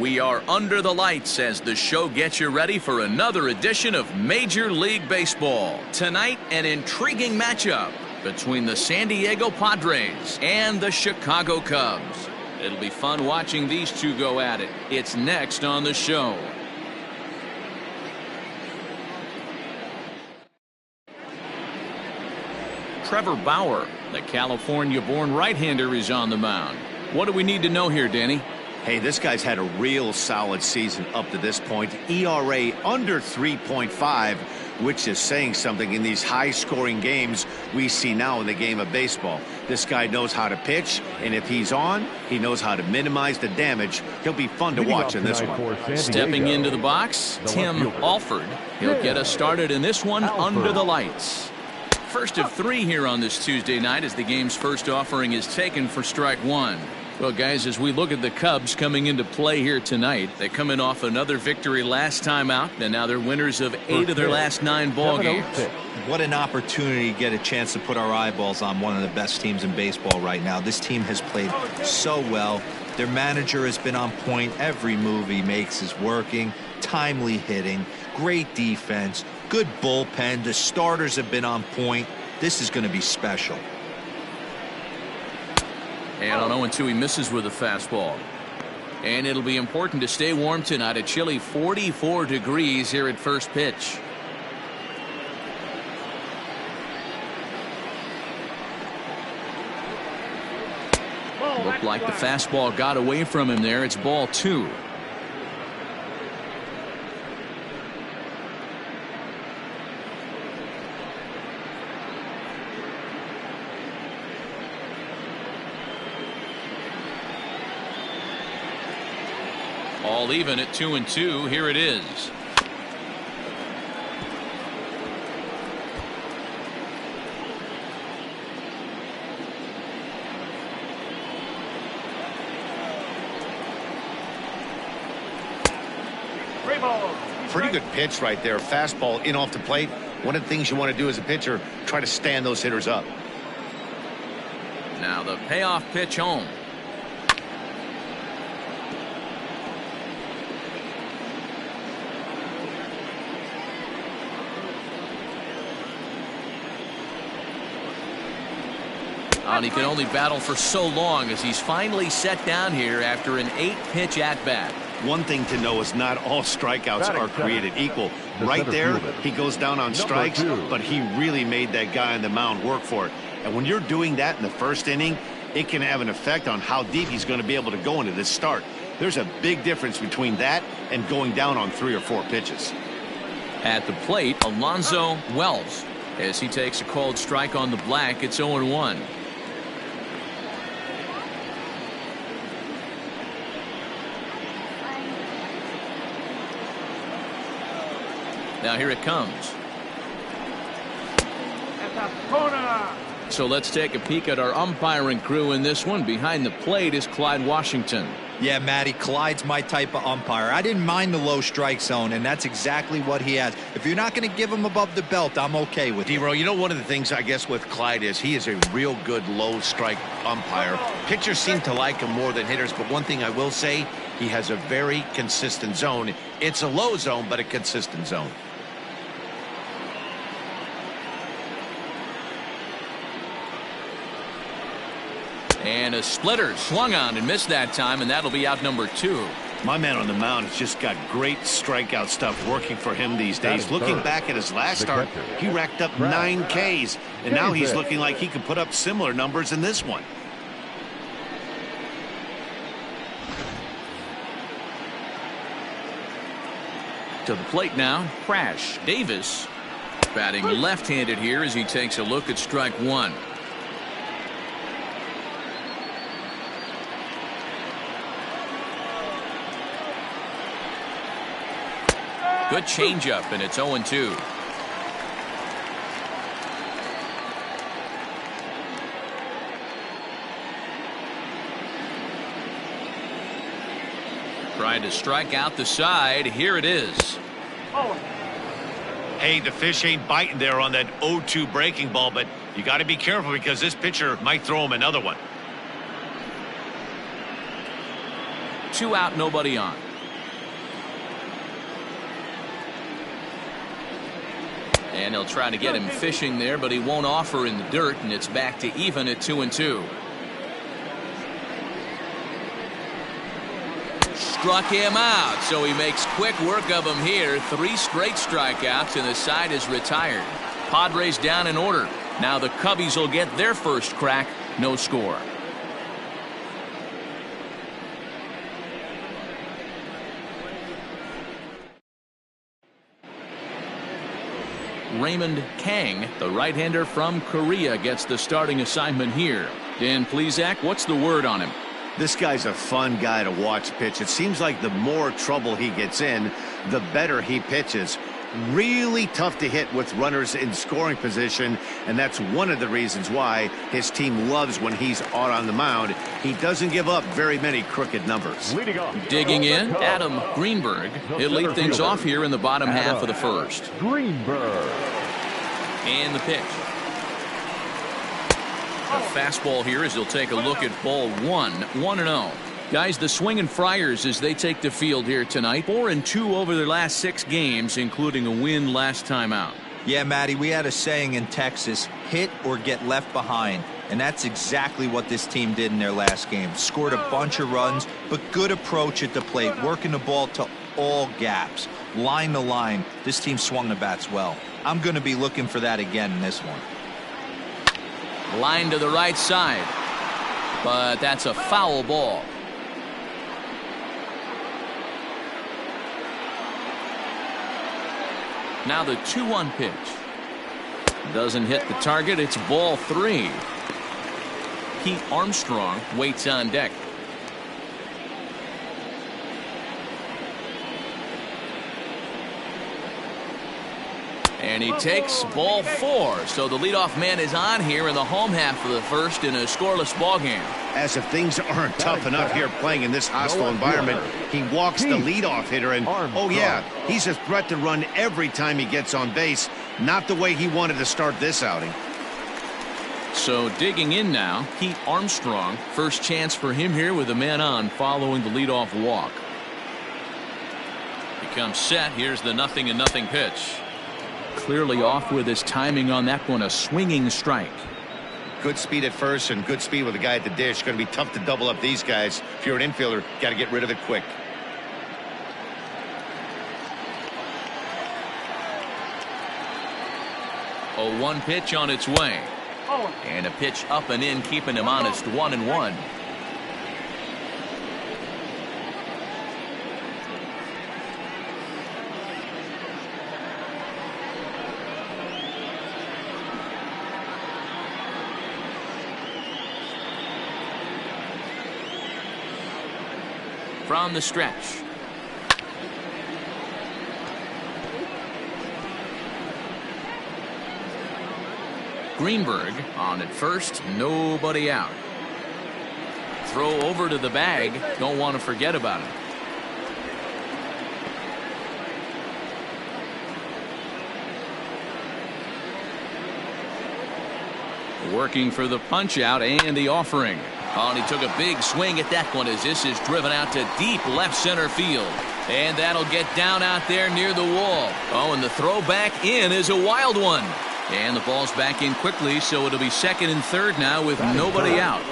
We are under the lights as the show gets you ready for another edition of Major League Baseball. Tonight, an intriguing matchup between the San Diego Padres and the Chicago Cubs. It'll be fun watching these two go at it. It's next on the show. Trevor Bauer, the California-born right-hander, is on the mound. What do we need to know here, Danny? Hey, this guy's had a real solid season up to this point. ERA under 3.5, which is saying something in these high-scoring games we see now in the game of baseball. This guy knows how to pitch, and if he's on, he knows how to minimize the damage. He'll be fun to watch in this one. Stepping into the box, Tim Alford. He'll get us started in this one under the lights. First of three here on this Tuesday night as the game's first offering is taken for strike one. Well, guys, as we look at the Cubs coming into play here tonight, they're coming off another victory last time out, and now they're winners of 8 of their last 9 ball games. What an opportunity to get a chance to put our eyeballs on one of the best teams in baseball right now. This team has played so well. Their manager has been on point. Every move he makes is working. Timely hitting, great defense, good bullpen. The starters have been on point. This is going to be special. And on 0-2, he misses with a fastball. And it'll be important to stay warm tonight. A chilly 44 degrees here at first pitch. Looked like the fastball got away from him there. It's ball 2. All even at 2-2. Here it is. Pretty good pitch right there. Fastball in off the plate. One of the things you want to do as a pitcher, try to stand those hitters up. Now the payoff pitch home. And he can only battle for so long as he's finally set down here after an 8-pitch at-bat. One thing to know is not all strikeouts are created equal. Right there, he goes down on strikes, but he really made that guy on the mound work for it. And when you're doing that in the first inning, it can have an effect on how deep he's going to be able to go into this start. There's a big difference between that and going down on 3 or 4 pitches. At the plate, Alonzo Wells. As he takes a called strike on the black, it's 0-1. Now here it comes. So let's take a peek at our umpiring crew in this one. Behind the plate is Clyde Washington. Yeah, Matty, Clyde's my type of umpire. I didn't mind the low strike zone, and that's exactly what he has. If you're not going to give him above the belt, I'm okay with it. D-Row, you know, one of the things I guess with Clyde is he is a real good low strike umpire. Pitchers seem to like him more than hitters, but one thing I will say, he has a very consistent zone. It's a low zone, but a consistent zone. And a splitter swung on and missed that time, and that'll be out number 2. My man on the mound has just got great strikeout stuff working for him these days. Looking back at his last start, he racked up 9 Ks, and now he's looking like he could put up similar numbers in this one. To the plate now, Crash Davis. Batting left-handed here as he takes a look at strike 1. Good changeup, and it's 0-2. Trying to strike out the side. Here it is. Hey, the fish ain't biting there on that 0-2 breaking ball, but you got to be careful because this pitcher might throw him another one. 2 out, nobody on. And he'll try to get him fishing there, but he won't offer in the dirt, and it's back to even at 2-2. Struck him out, so he makes quick work of him here. 3 straight strikeouts, and the side is retired. Padres down in order. Now the Cubbies will get their first crack. No score. Raymond Kang, the right-hander from Korea, gets the starting assignment here. Dan Plesac, what's the word on him? This guy's a fun guy to watch pitch. It seems like the more trouble he gets in, the better he pitches. Really tough to hit with runners in scoring position, and that's one of the reasons why his team loves when he's out on the mound. He doesn't give up very many crooked numbers. Digging in, Adam Greenberg. He'll lead things off here in the bottom half of the first. Greenberg. And the pitch. A fastball here as he'll take a look at ball 1, 1-0. Guys, the Swingin' Friars as they take the field here tonight. 4-2 over their last 6 games, including a win last time out. Yeah, Matty, we had a saying in Texas, hit or get left behind. And that's exactly what this team did in their last game. Scored a bunch of runs, but good approach at the plate, working the ball to all gaps. Line to line, this team swung the bats well. I'm going to be looking for that again in this one. Line to the right side, but that's a foul ball. Now the 2-1 pitch. Doesn't hit the target. It's ball 3. Pete Armstrong waits on deck. And he takes ball 4. So the leadoff man is on here in the home half of the first in a scoreless ball game. As if things aren't tough enough here playing in this hostile environment, he walks the leadoff hitter, and oh yeah, he's a threat to run every time he gets on base. Not the way he wanted to start this outing. So digging in now, Pete Armstrong. First chance for him here with a man on following the leadoff walk. He comes set. Here's the 0-0 pitch. Clearly off with his timing on that one. A swinging strike. Good speed at first and good speed with the guy at the dish. Going to be tough to double up these guys. If you're an infielder, got to get rid of it quick. A 1 pitch on its way. And a pitch up and in, keeping him honest. 1-1. From the stretch. Greenberg on at first, nobody out. Throw over to the bag, don't want to forget about it. Working for the punch out and the offering. Oh, and he took a big swing at that one as this is driven out to deep left center field. And that'll get down out there near the wall. Oh, and the throw back in is a wild one. And the ball's back in quickly, so it'll be second and third now with nobody out.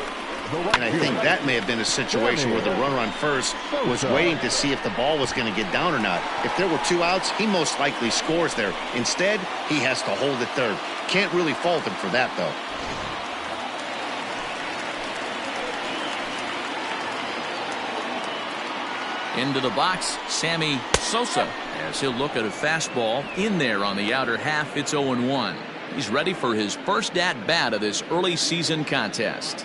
And I think that may have been a situation where the runner on first was waiting to see if the ball was going to get down or not. If there were 2 outs, he most likely scores there. Instead, he has to hold it third. Can't really fault him for that, though. Into the box, Sammy Sosa, as he'll look at a fastball in there on the outer half. It's 0-1. He's ready for his first at-bat of this early season contest.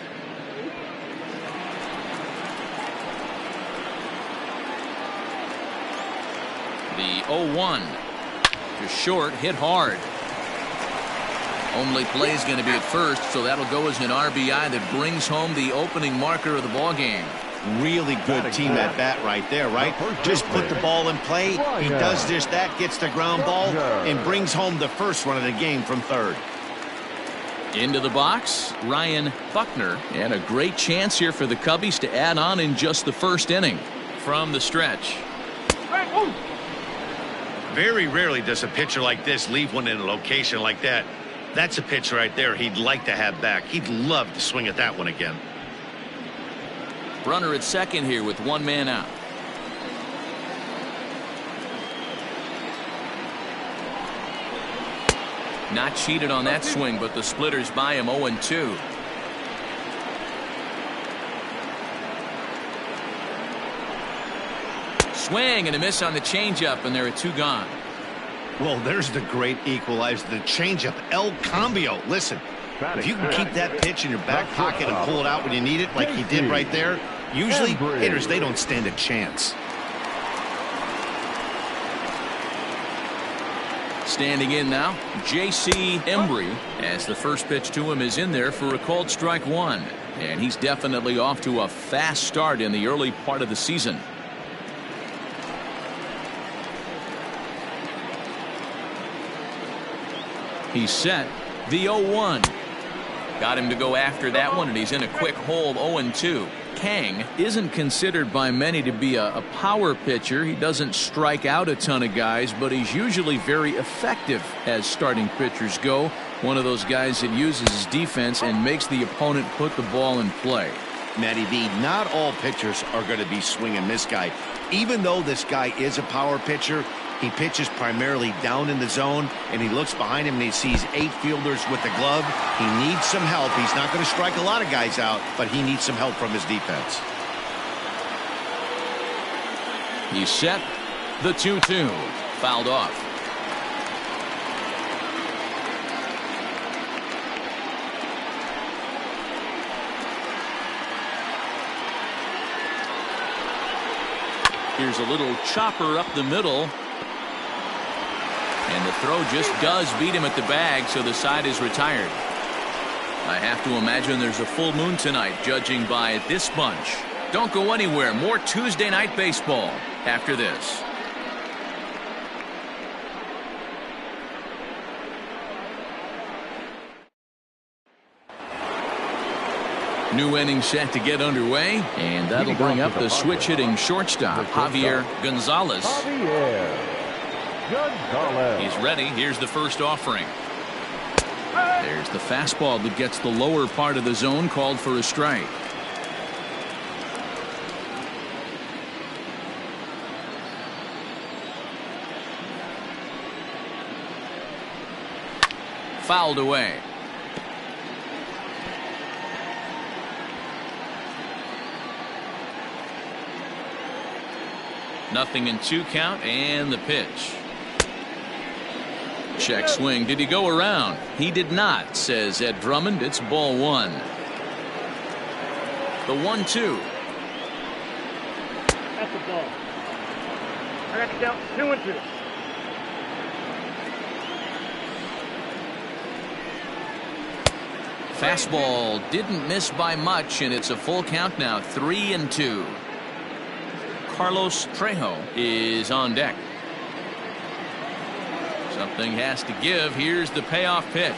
The 0-1 to short, hit hard. Only play is going to be at first, so that'll go as an RBI that brings home the opening marker of the ball game. Really good team at bat right there, right? Just put the ball in play. He does just that, gets the ground ball, and brings home the first run of the game from third. Into the box, Ryan Buckner, and a great chance here for the Cubbies to add on in just the first inning. From the stretch. Very rarely does a pitcher like this leave one in a location like that. That's a pitch right there he'd like to have back. He'd love to swing at that one again. Runner at second here with one man out. Not cheated on that swing, but the splitters by him 0-2. Swing and a miss on the changeup, and there are two gone. Well, there's the great equalizer, the changeup, El Cambio. Listen, if you can keep that pitch in your back pocket and pull it out when you need it, like he did right there, usually hitters, they don't stand a chance. Standing in now, J.C. Embry, as the first pitch to him is in there for a called strike one. And he's definitely off to a fast start in the early part of the season. He's set. The 0-1. Got him to go after that one, and he's in a quick hole, 0-2. Kang isn't considered by many to be a power pitcher. He doesn't strike out a ton of guys, but he's usually very effective as starting pitchers go. One of those guys that uses his defense and makes the opponent put the ball in play. Matty B, not all pitchers are going to be swing and miss guy. Even though this guy is a power pitcher, he pitches primarily down in the zone, and he looks behind him and he sees 8 fielders with the glove. He needs some help. He's not going to strike a lot of guys out, but he needs some help from his defense. He's set. The 2-2. Fouled off. Here's a little chopper up the middle. And the throw just does beat him at the bag, so the side is retired. I have to imagine there's a full moon tonight, judging by this bunch. Don't go anywhere. More Tuesday night baseball after this. New inning set to get underway, and that'll bring up the switch-hitting shortstop, Javier Gonzalez. He's ready. Here's the first offering. There's the fastball that gets the lower part of the zone, called for a strike. Fouled away. Nothing in 2 count, and the pitch. Check swing. Did he go around? He did not, says Ed Drummond. It's ball 1. The 1-2. That's the ball. I got to count 2-2. Fastball didn't miss by much, and it's a full count now, 3-2. Carlos Trejo is on deck. Something has to give. Here's the payoff pitch.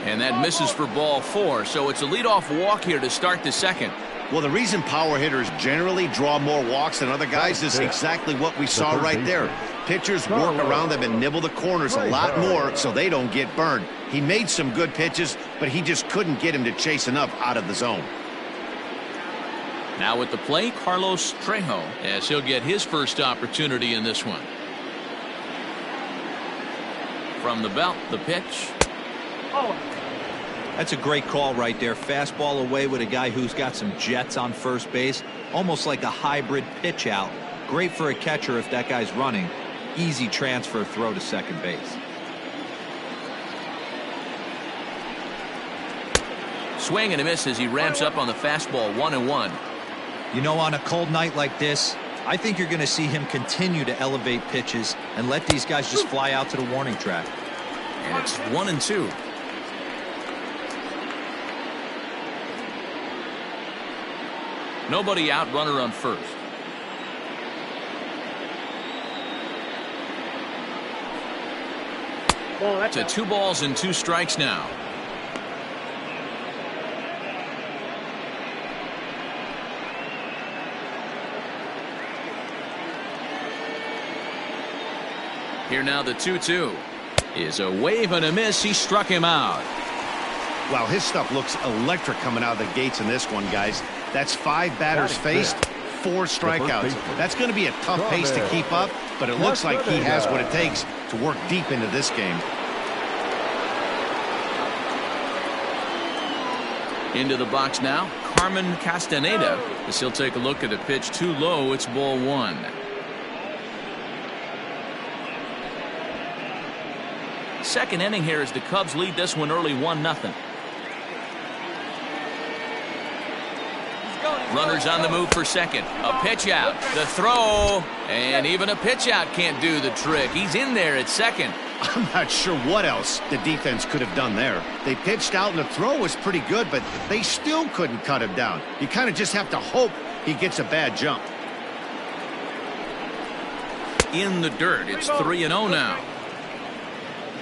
And that misses for ball 4, so it's a leadoff walk here to start the second. Well, the reason power hitters generally draw more walks than other guys is exactly what we saw right there. Pitchers work around them and nibble the corners a lot more so they don't get burned. He made some good pitches, but he just couldn't get him to chase enough out of the zone. Now at the plate, Carlos Trejo, as he'll get his first opportunity in this one. From the belt, the pitch. That's a great call right there. Fastball away with a guy who's got some jets on first base. Almost like a hybrid pitch out. Great for a catcher if that guy's running. Easy transfer throw to second base. Swing and a miss as he ramps up on the fastball, 1-1. You know, on a cold night like this, I think you're going to see him continue to elevate pitches and let these guys just fly out to the warning track. And it's 1-2. Nobody out, runner on first. To 2 balls and 2 strikes now. Here now the 2-2 is a wave and a miss. He struck him out. Wow, his stuff looks electric coming out of the gates in this one, guys. That's 5 batters faced, 4 strikeouts. That's going to be a tough pace to keep up, but it looks like he has what it takes to work deep into this game. Into the box now, Carmen Castaneda, as he'll take a look at a pitch too low. It's ball 1. Second inning here as the Cubs lead this one early 1-0. Runners on the move for second. A pitch out. The throw. And even a pitch out can't do the trick. He's in there at second. I'm not sure what else the defense could have done there. They pitched out and the throw was pretty good, but they still couldn't cut him down. You kind of just have to hope he gets a bad jump. In the dirt. It's 3-0 now.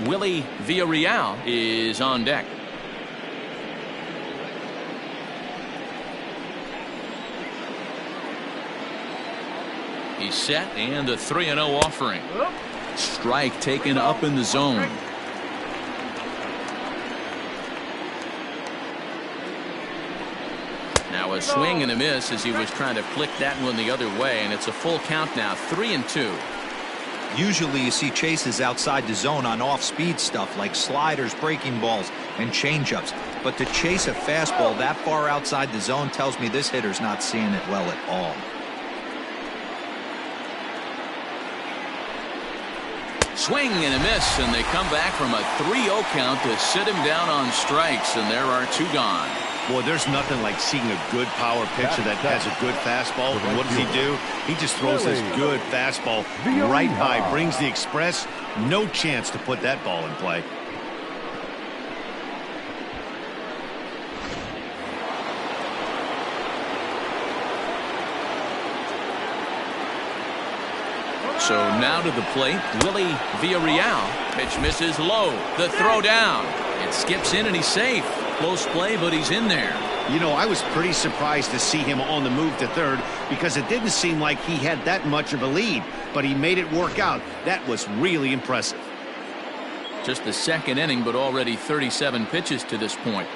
Willie Villarreal is on deck. He's set, and the 3-0 offering. Strike taken up in the zone. Now a swing and a miss as he was trying to flick that one the other way, and it's a full count now, 3-2. Usually you see chases outside the zone on off-speed stuff like sliders, breaking balls, and changeups. But to chase a fastball that far outside the zone tells me this hitter's not seeing it well at all. Swing and a miss, and they come back from a 3-0 count to sit him down on strikes, and there are 2 gone. Boy, there's nothing like seeing a good power pitcher that has a good fastball. And what does he do? He just throws this good fastball right by, brings the express. No chance to put that ball in play. So now to the plate, Willie Villarreal. Pitch misses low. The throw down. It skips in and he's safe. Close play, but he's in there. You know, I was pretty surprised to see him on the move to third because it didn't seem like he had that much of a lead, but he made it work out. That was really impressive. Just the second inning, but already 37 pitches to this point.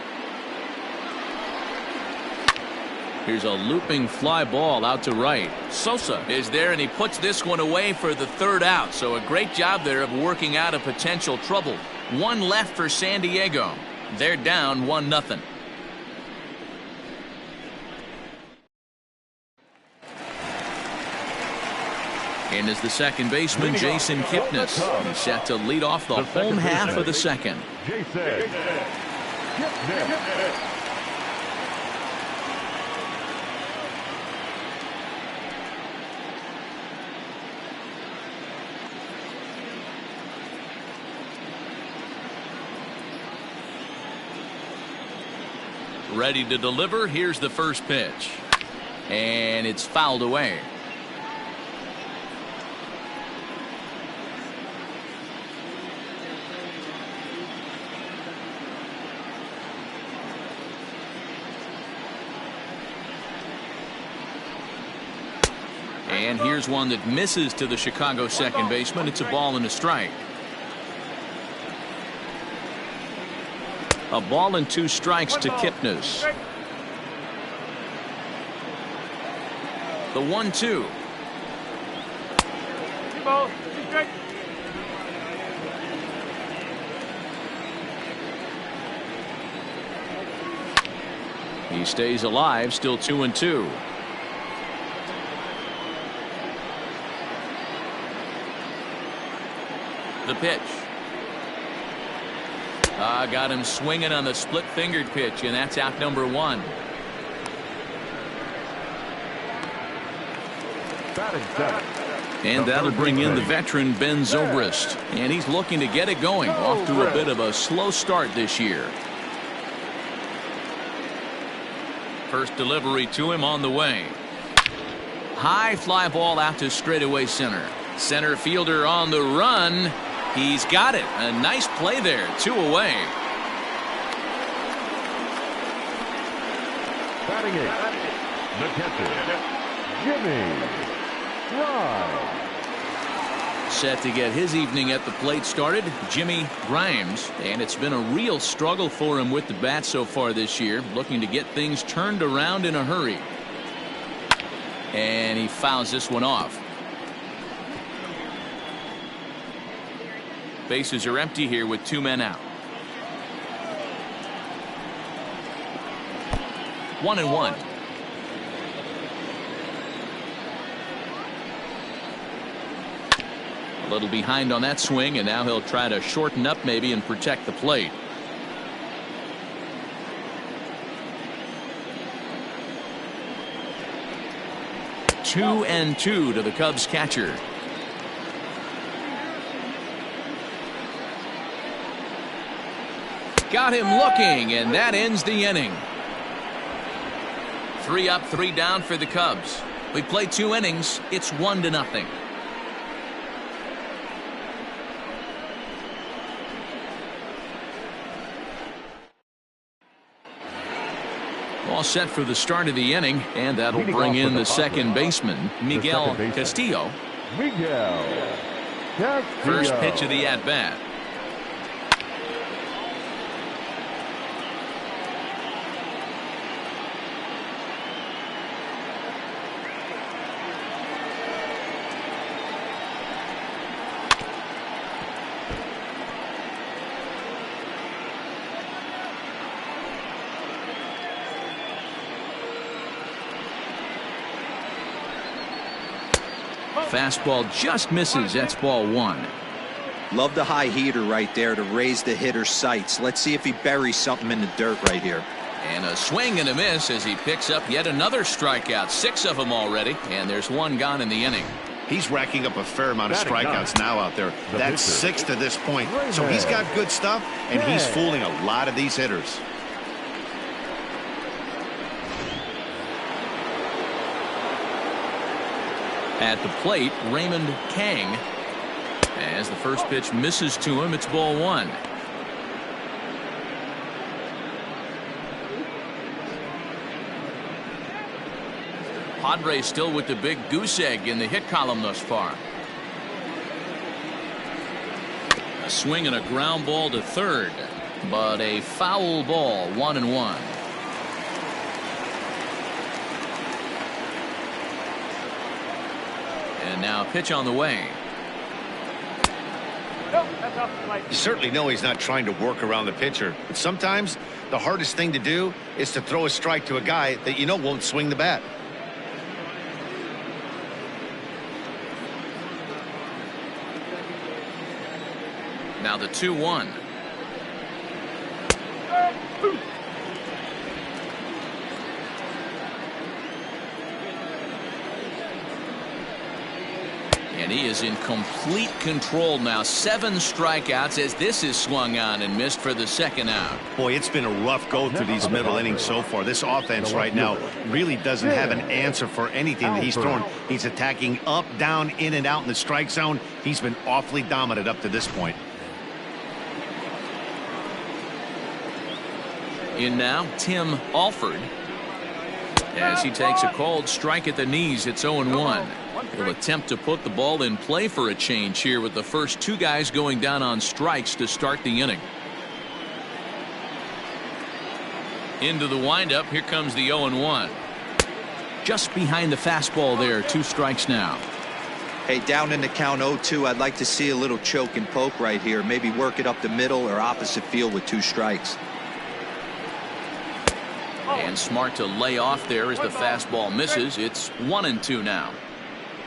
Here's a looping fly ball out to right. Sosa is there, and he puts this one away for the 3rd out. So a great job there of working out a potential trouble. 1 left for San Diego. They're down 1-0. And is the second baseman, Jason Kipnis. He's set to lead off the home half of the second. Ready to deliver. Here's the first pitch. And it's fouled away. And here's one that misses to the Chicago second baseman. It's a ball and a strike. A ball and 2 strikes to Kipnis. The 1-2. He stays alive, still 2-2. The pitch. Got him swinging on the split-fingered pitch, and that's out number 1. And that'll bring in the veteran Ben Zobrist, and he's looking to get it going. Off to a bit of a slow start this year. First delivery to him on the way. High fly ball out to straightaway center. Center fielder on the run. He's got it. A nice play there. 2 away. Batting it, the catcher, Jimmy Grimes. Set to get his evening at the plate started, Jimmy Grimes. And it's been a real struggle for him with the bat so far this year. Looking to get things turned around in a hurry. And he fouls this one off. Bases are empty here with 2 men out. 1-1. A little behind on that swing, and now he'll try to shorten up maybe and protect the plate. Two and 2 to the Cubs catcher. Got him looking, and that ends the inning. 3 up, 3 down for the Cubs. We played 2 innings. It's 1-0. All set for the start of the inning, and that'll bring in the second baseman, Miguel Castillo. First pitch of the at-bat. Fastball just misses. That's ball 1. Love the high heater right there to raise the hitter's sights. Let's see if he buries something in the dirt right here. And a swing and a miss as he picks up yet another strikeout. 6 of them already, and there's 1 gone in the inning. He's racking up a fair amount of strikeouts now out there. That's 6 to this point. So he's got good stuff, and he's fooling a lot of these hitters. At the plate, Raymond Kang. As the first pitch misses to him, it's ball 1. Padres still with the big goose egg in the hit column thus far. A swing and a ground ball to third, but a foul ball. 1-1. And now pitch on the way. You certainly know he's not trying to work around the pitcher, but sometimes the hardest thing to do is to throw a strike to a guy that you know won't swing the bat. Now the 2-1. And he is in complete control now. 7 strikeouts as this is swung on and missed for the second out. Boy, it's been a rough go through these middle innings so far. This offense right now really doesn't have an answer for anything that he's thrown. He's attacking up, down, in and out in the strike zone. He's been awfully dominant up to this point. In now, Tim Alford. As he takes a called strike at the knees, it's 0-1. He'll attempt to put the ball in play for a change here with the first 2 guys going down on strikes to start the inning. Into the windup, here comes the 0-1. Just behind the fastball there, 2 strikes now. Hey, down in the count 0-2, I'd like to see a little choke and poke right here. Maybe work it up the middle or opposite field with 2 strikes. And smart to lay off there as the fastball misses. It's 1-2 now.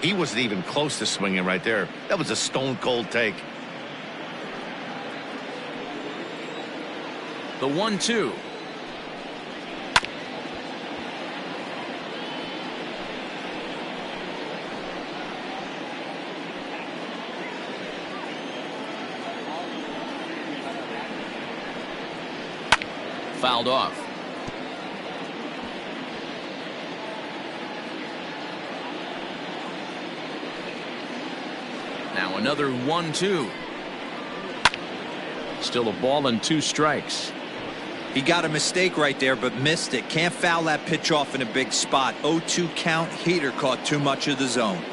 He wasn't even close to swinging right there. That was a stone cold take. The 1-2. Fouled off. Now another 1-2. Still a ball and 2 strikes. He got a mistake right there, but missed it. Can't foul that pitch off in a big spot. 0-2 count. Heater caught too much of the zone.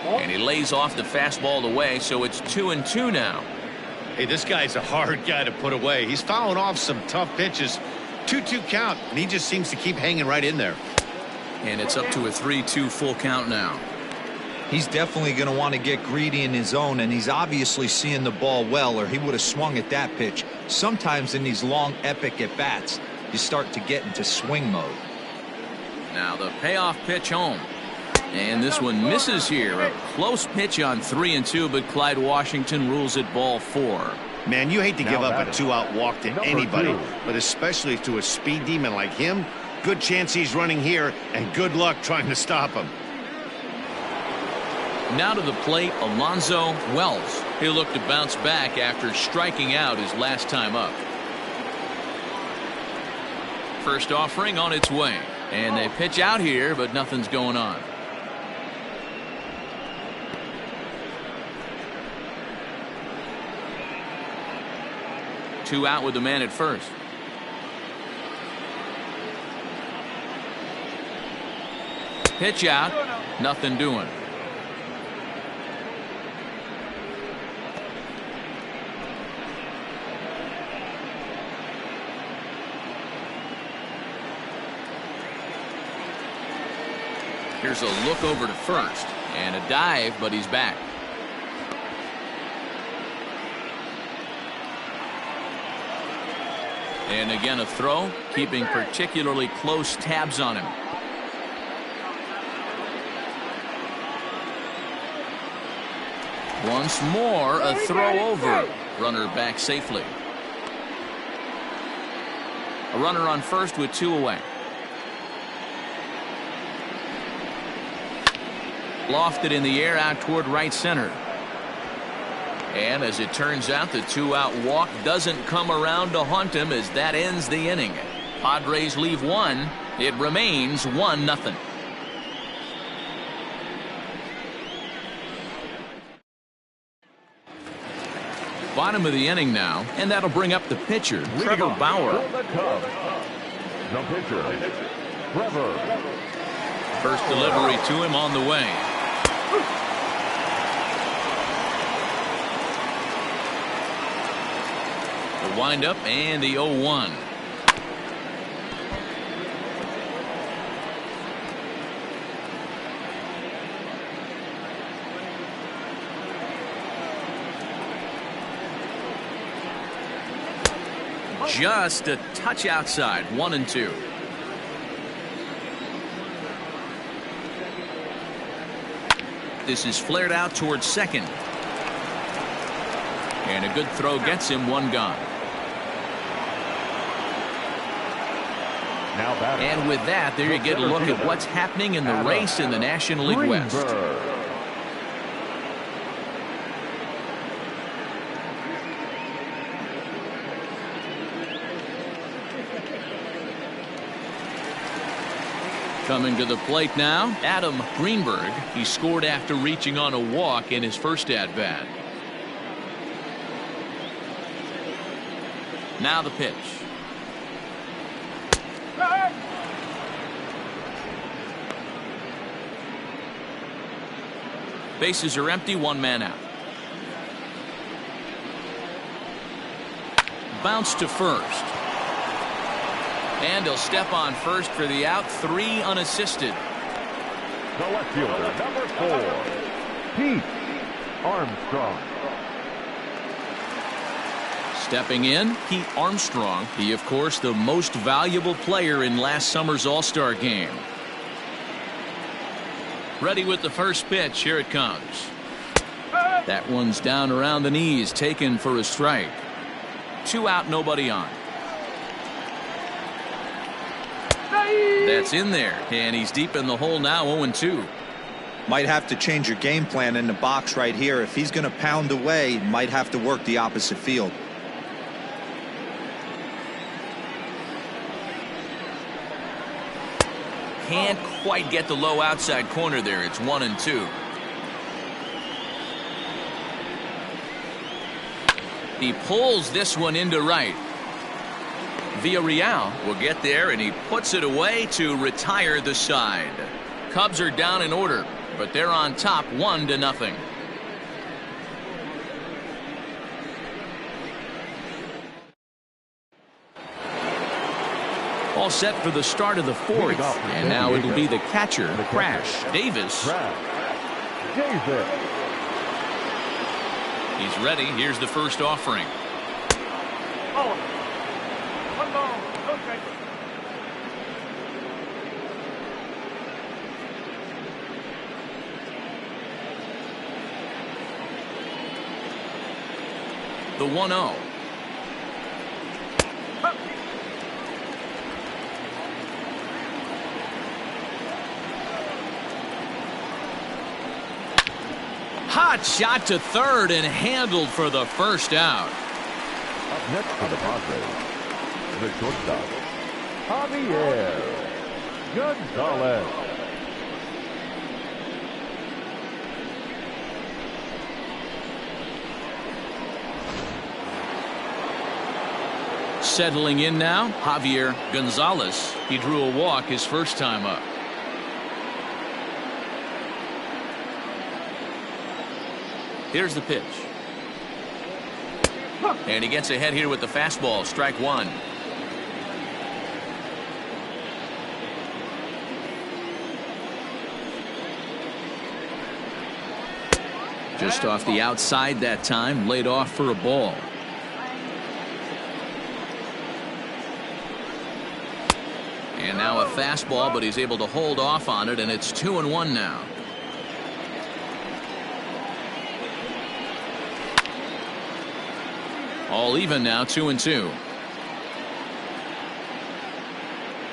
And he lays off the fastball away, so it's 2-2 now. Hey, this guy's a hard guy to put away. He's fouling off some tough pitches. 2-2 count, and he just seems to keep hanging right in there. And it's up to a 3-2 full count now. He's definitely going to want to get greedy in his zone, and he's obviously seeing the ball well, or he would have swung at that pitch. Sometimes in these long, epic at-bats, you start to get into swing mode. Now the payoff pitch home. And this one misses here. A close pitch on 3-2, but Clyde Washington rules it ball 4. Man, you hate to give up a 2-out walk to anybody, but especially to a speed demon like him. Good chance he's running here, and good luck trying to stop him. Now to the plate, Alonzo Wells. He'll look to bounce back after striking out his last time up. First offering on its way. And they pitch out here, but nothing's going on. Two out with the man at first. Pitch out. Nothing doing. Here's a look over to first and a dive, but he's back. And again a throw, keeping particularly close tabs on him. Once more a throw over. Runner back safely. A runner on first with 2 away. Lofted in the air out toward right center. And as it turns out, the 2-out walk doesn't come around to haunt him as that ends the inning. Padres leave 1. It remains 1-0. Bottom of the inning now, and that'll bring up the pitcher, Trevor Bauer. The pitcher, Trevor. First delivery to him on the way. The windup and the 0-1. Just a touch outside. 1-2. This is flared out towards second. And a good throw gets him 1 gone. And with that, there you get a look at what's happening in the race in the National League West. Coming to the plate now, Adam Greenberg. He scored after reaching on a walk in his first at-bat. Now the pitch. Bases are empty, 1 man out. Bounce to first. And he'll step on first for the out. 3 unassisted. The left fielder, number 4, Pete Armstrong. Stepping in, Pete Armstrong. He, of course, the most valuable player in last summer's All-Star game. Ready with the first pitch. Here it comes. That one's down around the knees, taken for a strike. 2 out, nobody on. That's in there, and he's deep in the hole now. 0-2. Might have to change your game plan in the box right here. If he's going to pound away, might have to work the opposite field. Can't quite get the low outside corner there. It's 1-2. He pulls this one into right. Villarreal will get there, and he puts it away to retire the side. Cubs are down in order, but they're on top 1-0. All set for the start of the fourth, and now it'll be the catcher, Crash Davis. He's ready. Here's the first offering. Oh. 1 ball. Okay. The 1-0. Hot shot to third and handled for the first out. Up next for the Padres, the shortstop, Javier Gonzalez. Settling in now, Javier Gonzalez. He drew a walk his first time up. Here's the pitch. And he gets ahead here with the fastball. Strike one. Just off the outside that time. Laid off for a ball. And now a fastball, but he's able to hold off on it, and it's 2-1 now. All even now, 2-2.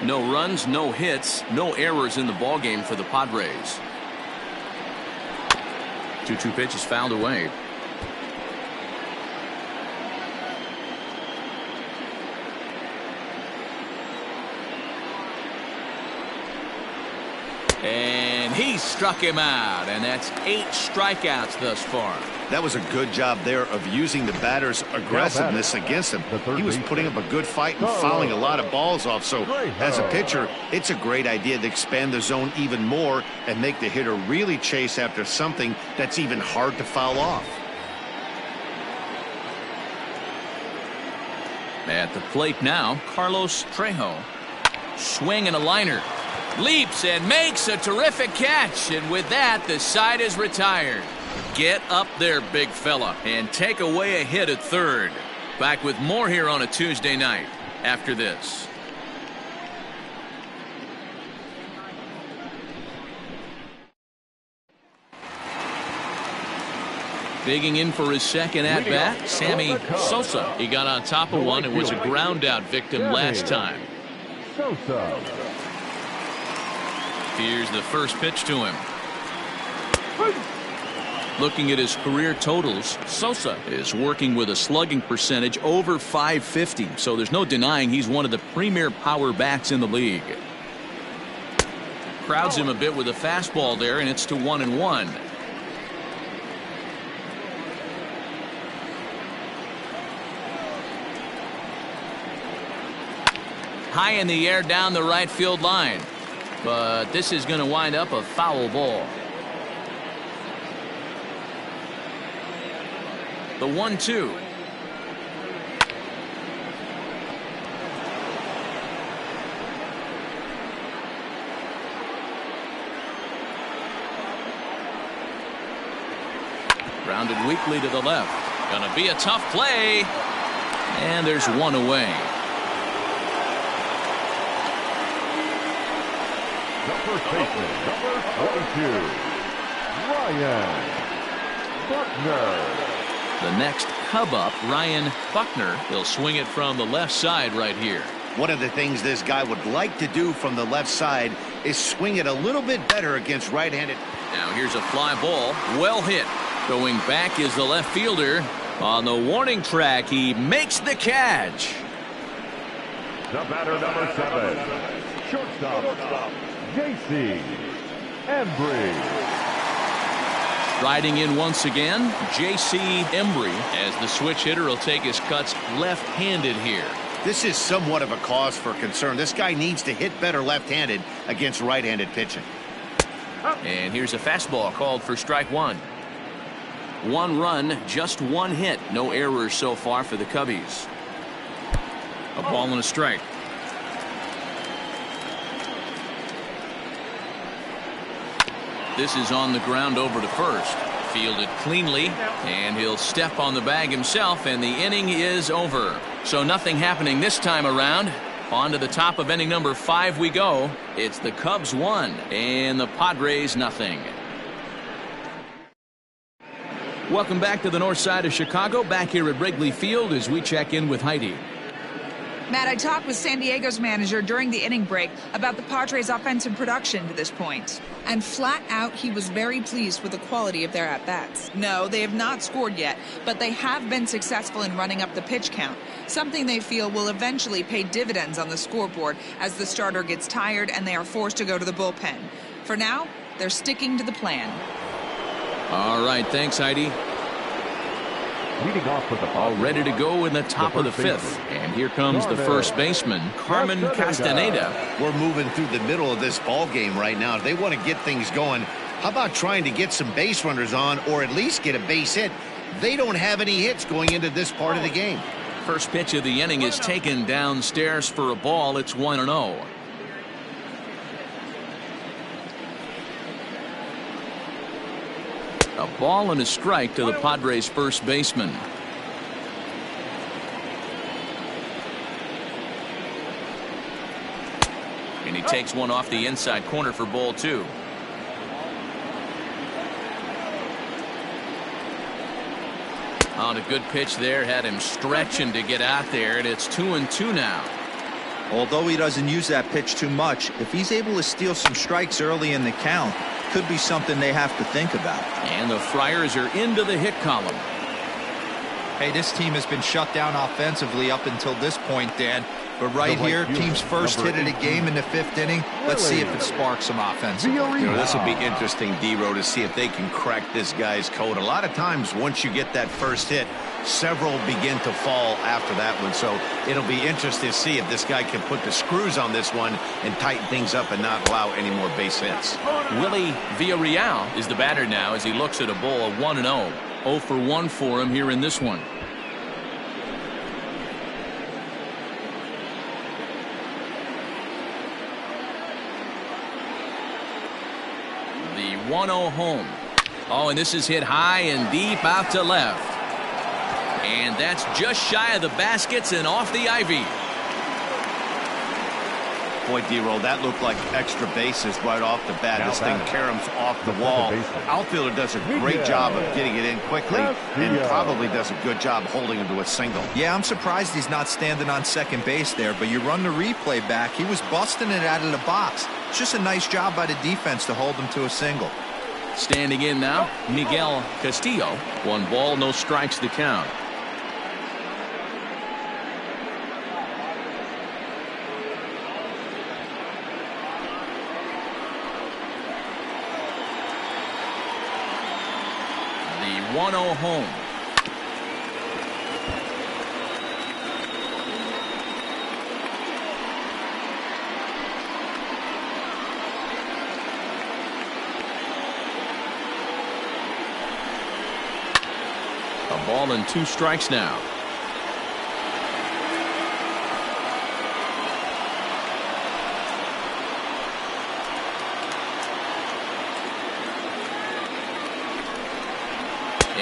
No runs, no hits, no errors in the ballgame for the Padres. 2-2 pitch is fouled away. And he struck him out, and that's 8 strikeouts thus far. That was a good job there of using the batter's aggressiveness against him. He was putting up a good fight and fouling a lot of balls off. So as a pitcher, it's a great idea to expand the zone even more and make the hitter really chase after something that's even hard to foul off. At the plate now, Carlos Trejo. Swing and a liner. Leaps and makes a terrific catch, and with that the side is retired. Get up there, big fella, and take away a hit at third. Back with more here on a Tuesday night after this. Digging in for his second at bat, Sammy Sosa. He got on top of one and was a ground out victim last time. Sosa. Here's the first pitch to him. Looking at his career totals, Sosa is working with a slugging percentage over .550, so there's no denying he's one of the premier power bats in the league. Crowds him a bit with a fastball there, and it's to 1-1. High in the air down the right field line. But this is going to wind up a foul ball. The 1-2. Grounded weakly to the left. Gonna be a tough play. And there's one away. The first baseman, number 22, Ryan Buckner. The next Cub up, Ryan Buckner. He'll swing it from the left side right here. One of the things this guy would like to do from the left side is swing it a little bit better against right-handed. Now here's a fly ball. Well hit. Going back is the left fielder. On the warning track, he makes the catch. The batter, number 7, shortstop, J.C. Embry. Riding in once again, J.C. Embry, as the switch hitter will take his cuts left-handed here. This is somewhat of a cause for concern. This guy needs to hit better left-handed against right-handed pitching. And here's a fastball called for strike one. One run, just one hit. No errors so far for the Cubbies. A ball and a strike. This is on the ground over to first. Fielded cleanly, and he'll step on the bag himself, and the inning is over. So nothing happening this time around. On to the top of inning number 5 we go. It's the Cubs 1 and the Padres nothing. Welcome back to the north side of Chicago, back here at Wrigley Field as we check in with Heidi. Matt, I talked with San Diego's manager during the inning break about the Padres' offensive production to this point. And flat out, he was very pleased with the quality of their at-bats. No, they have not scored yet, but they have been successful in running up the pitch count, something they feel will eventually pay dividends on the scoreboard as the starter gets tired and they are forced to go to the bullpen. For now, they're sticking to the plan. All right, thanks, Heidi. Leading off with the All ready to go in the top of the 5th. And here comes the first baseman, Carmen Castaneda. We're moving through the middle of this ball game right now. If they want to get things going, how about trying to get some base runners on or at least get a base hit? They don't have any hits going into this part of the game. First pitch of the inning is taken downstairs for a ball. It's 1-0. A ball and a strike to the Padres first baseman. And he takes one off the inside corner for ball 2. On a good pitch there, had him stretching to get out there, and it's 2-2 now. Although he doesn't use that pitch too much, if he's able to steal some strikes early in the count, could be something they have to think about. And the Friars are into the hit column. Hey, this team has been shut down offensively up until this point, Dan. But right here, team's first hit of the game in the 5th inning. Let's see if it sparks some offensively. This will be interesting, D-Row, to see if they can crack this guy's code. A lot of times, once you get that first hit, several begin to fall after that one. So it'll be interesting to see if this guy can put the screws on this one and tighten things up and not allow any more base hits. Willie Villarreal is the batter now as he looks at a ball of 1-0. 0 for 1 for him here in this one. The 1-0 home. Oh, and this is hit high and deep out to left. And that's just shy of the baskets and off the ivy. Boy, D-Roll, that looked like extra bases right off the bat. This thing caroms off the wall. Outfielder does a great job of getting it in quickly and probably does a good job holding him to a single. Yeah, I'm surprised he's not standing on second base there, but you run the replay back. He was busting it out of the box. It's just a nice job by the defense to hold him to a single. Standing in now, Miguel Castillo. 1 ball, no strikes the count. The 1-0 home. A ball and 2 strikes now.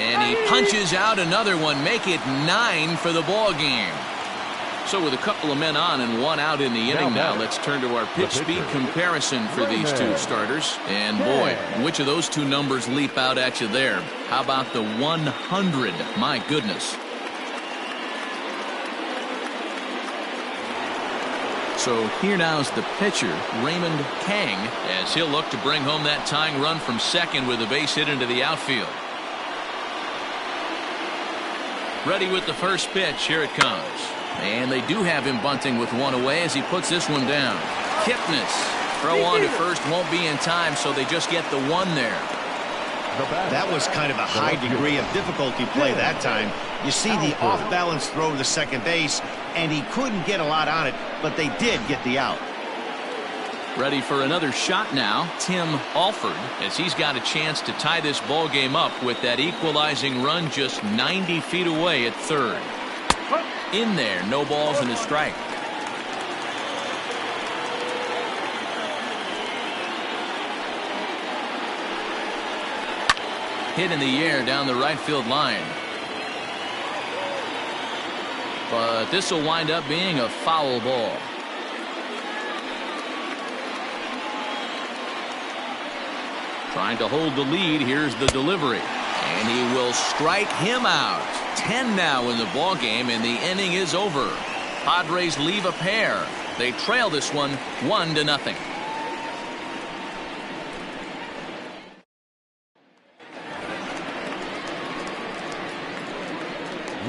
And he punches out another one, make it 9 for the ball game. So with a couple of men on and 1 out in the inning now, let's turn to our pitch speed comparison for these 2 starters. And boy, which of those 2 numbers leap out at you there? How about the 100? My goodness. So here now's the pitcher, Raymond Kang, as he'll look to bring home that tying run from second with a base hit into the outfield. Ready with the first pitch. Here it comes. And they do have him bunting with 1 away as he puts this one down. Kipnis Throw on to first won't be in time, so they just get the one there. That was kind of a high degree of difficulty play that time. You see the off-balance throw to second base, and he couldn't get a lot on it, but they did get the out. Ready for another shot now, Tim Alford, as he's got a chance to tie this ball game up with that equalizing run just 90 feet away at third. In there, no balls and a strike. Hit in the air down the right field line. But this will wind up being a foul ball. Trying to hold the lead. Here's the delivery. And he will strike him out. 10 now in the ball game, and the inning is over. Padres leave a pair. They trail this one 1-0.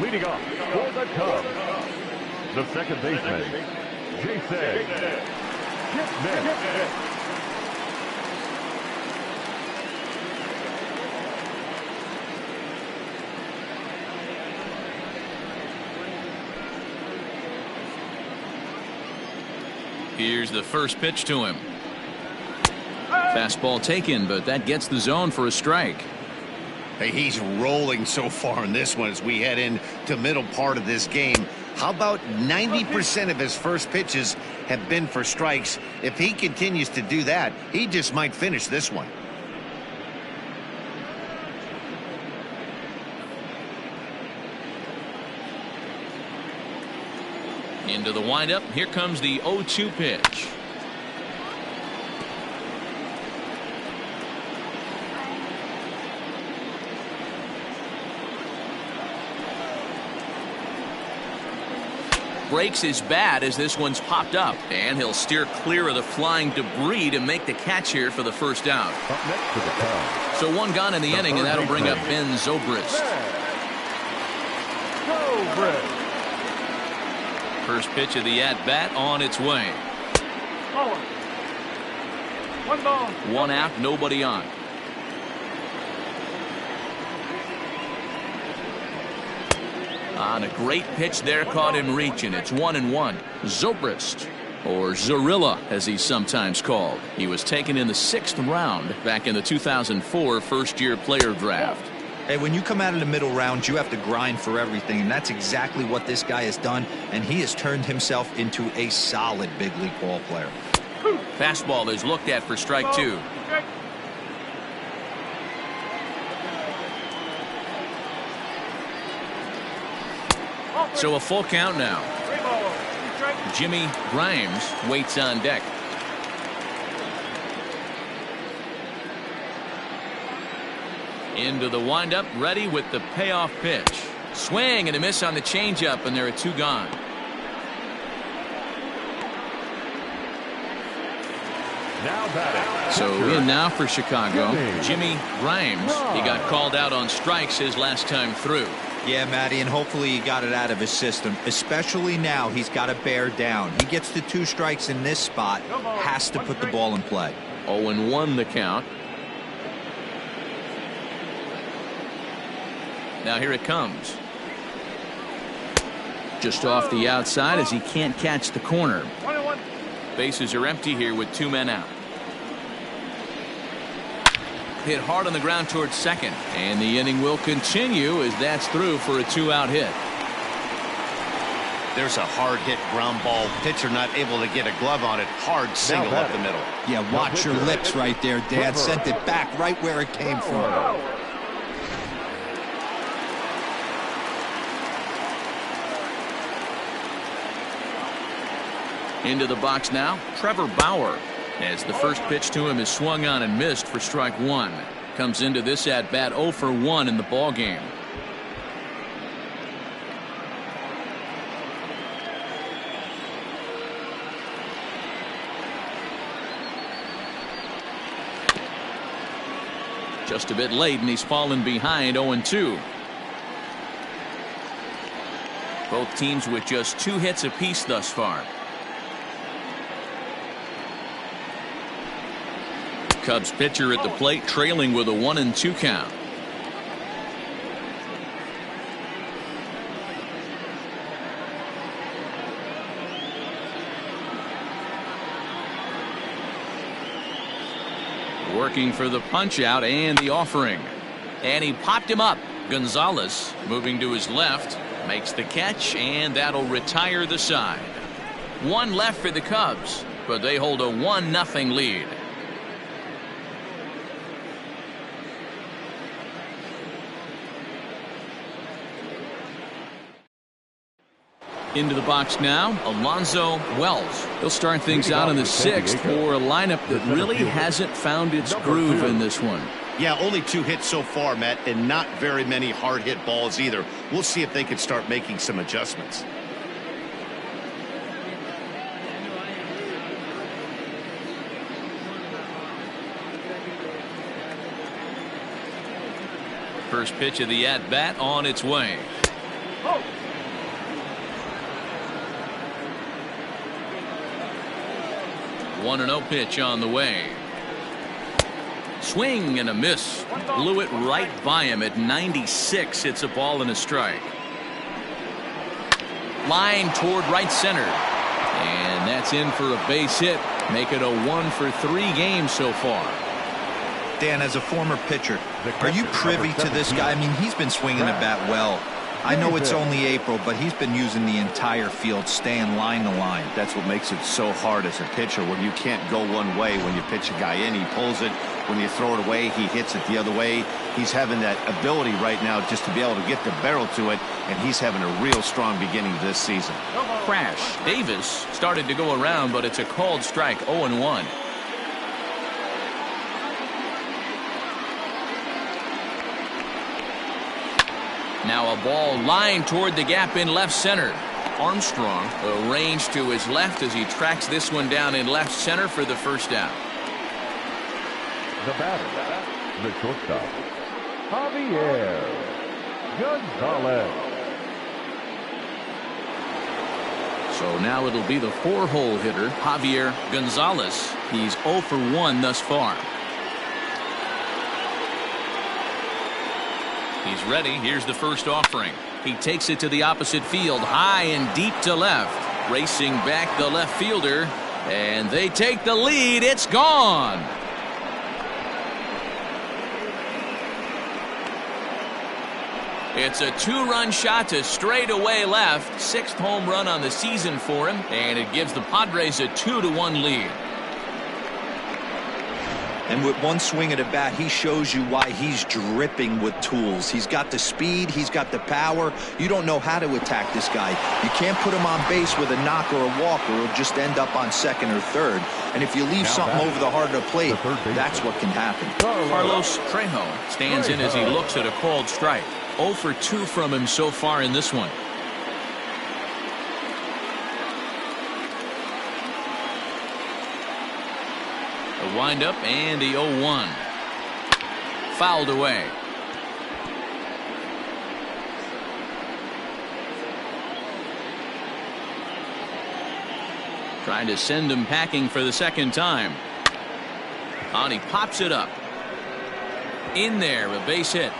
Leading off for the Cubs, the second baseman, Jason. Here's the first pitch to him. Fastball taken, but that gets the zone for a strike. Hey, he's rolling so far in this one as we head into middle part of this game. How about 90% of his first pitches have been for strikes? If he continues to do that, he just might finish this one. Into the windup. Here comes the 0-2 pitch. Breaks his bat as this one's popped up, and he'll steer clear of the flying debris to make the catch here for the first out. So one gone in the inning, and that'll bring up Ben Zobrist. First pitch of the at-bat on its way. One ball. One out, nobody on. On a great pitch there, caught him reaching. It's 1-1. Zobrist, or Zorilla as he's sometimes called. He was taken in the 6th round back in the 2004 first-year player draft. Hey, when you come out of the middle round, you have to grind for everything, and that's exactly what this guy has done, and he has turned himself into a solid big league ball player. Fastball is looked at for strike 2. So a full count now. Jimmy Grimes waits on deck. Into the windup, ready with the payoff pitch. Swing and a miss on the changeup, and there are 2 gone. So in now for Chicago, Jimmy Grimes. He got called out on strikes his last time through. Yeah, Matty, and hopefully he got it out of his system. Especially now, he's got to bear down. He gets the 2 strikes in this spot, has to put the ball in play. 0-1 the count. Now here it comes. Just off the outside as he can't catch the corner. Bases are empty here with 2 men out. Hit hard on the ground towards second, and the inning will continue as that's through for a 2-out hit. There's a hard hit ground ball. Pitcher not able to get a glove on it. Hard single up the middle. Yeah, watch your lips right there, Dad. Sent it back right where it came from. Into the box now, Trevor Bauer, as the first pitch to him is swung on and missed for strike 1. Comes into this at bat 0 for 1 in the ball game. Just a bit late, and he's fallen behind 0-2. Both teams with just 2 hits apiece thus far. Cubs pitcher at the plate, trailing with a 1-2 count. Working for the punch out and the offering. And he popped him up. Gonzalez moving to his left, makes the catch, and that'll retire the side. One left for the Cubs, but they hold a 1-0 lead. Into the box now, Alonzo Wells. He'll start things out in the 6th for a lineup that really hasn't found its groove in this one. Yeah, only 2 hits so far, Matt, and not very many hard hit balls either. We'll see if they can start making some adjustments. First pitch of the at-bat on its way. 1-0 pitch on the way. Swing and a miss. Blew it right by him at 96. It's a ball and a strike. Line toward right center. And that's in for a base hit. Make it a 1-for-3 game so far. Dan, as a former pitcher, are you privy to this guy? I mean, he's been swinging the bat well. I know it's only April, but he's been using the entire field, staying line to line. That's what makes it so hard as a pitcher when you can't go one way. When you pitch a guy in, he pulls it. When you throw it away, he hits it the other way. He's having that ability right now just to be able to get the barrel to it, and he's having a real strong beginning to this season. Crash. Davis started to go around, but it's a called strike. 0-1. Now a ball lined toward the gap in left center. Armstrong arranged to his left as he tracks this one down in left center for the first out. The batter, the shortstop, Javier Gonzalez. So now it'll be the 4-hole hitter, Javier Gonzalez. He's 0 for 1 thus far. He's ready. Here's the first offering. He takes it to the opposite field, high and deep to left. Racing back the left fielder, and they take the lead. It's gone. It's a 2-run shot to straightaway left. 6th home run on the season for him, and it gives the Padres a 2-1 lead. And with one swing at a bat, he shows you why he's dripping with tools. He's got the speed. He's got the power. You don't know how to attack this guy. You can't put him on base with a knock or a walk, or he'll just end up on second or third. And if you leave something over the heart of the plate, that's what can happen. Carlos Trejo stands in as he looks at a called strike. 0 for 2 from him so far in this one. A windup and the 0-1. Fouled away. Trying to send him packing for the second time. On he pops it up. In there, a base hit.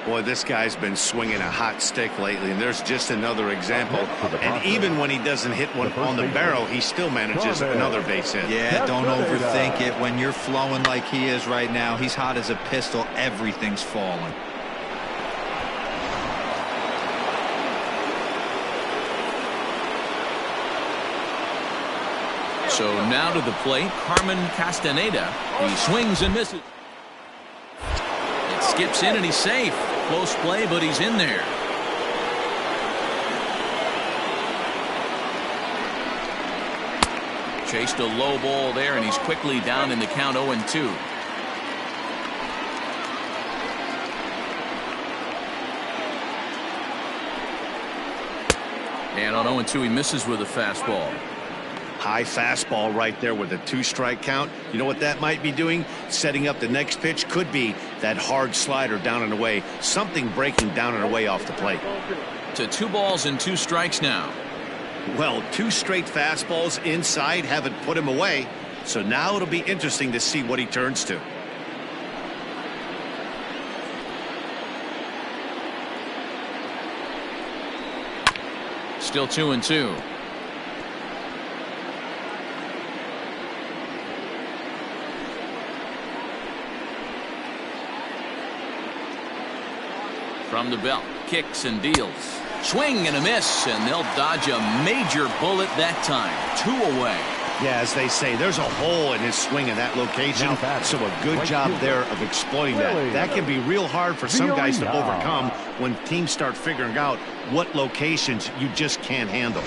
Boy, this guy's been swinging a hot stick lately, and there's just another example. And even when he doesn't hit one on the barrel, he still manages another base hit. Yeah, don't overthink it. When you're flowing like he is right now, he's hot as a pistol. Everything's falling. So now to the plate, Carmen Castaneda. He swings and misses. It skips in and he's safe. Close play, but he's in there. Chased a low ball there, and he's quickly down in the count 0-2. And on 0-2, he misses with a fastball. High fastball right there with a 2-strike count. You know what that might be doing? Setting up the next pitch. Could be that hard slider down and away. Something breaking down and away off the plate. To 2 balls and 2 strikes now. Well, 2 straight fastballs inside haven't put him away. So now it'll be interesting to see what he turns to. Still 2-2. From the belt, kicks and deals. Swing and a miss, and they'll dodge a major bullet that time. 2 away. Yeah, as they say, there's a hole in his swing in that location, so a good job there of exploiting that. That can be real hard for some guys to overcome when teams start figuring out what locations you just can't handle.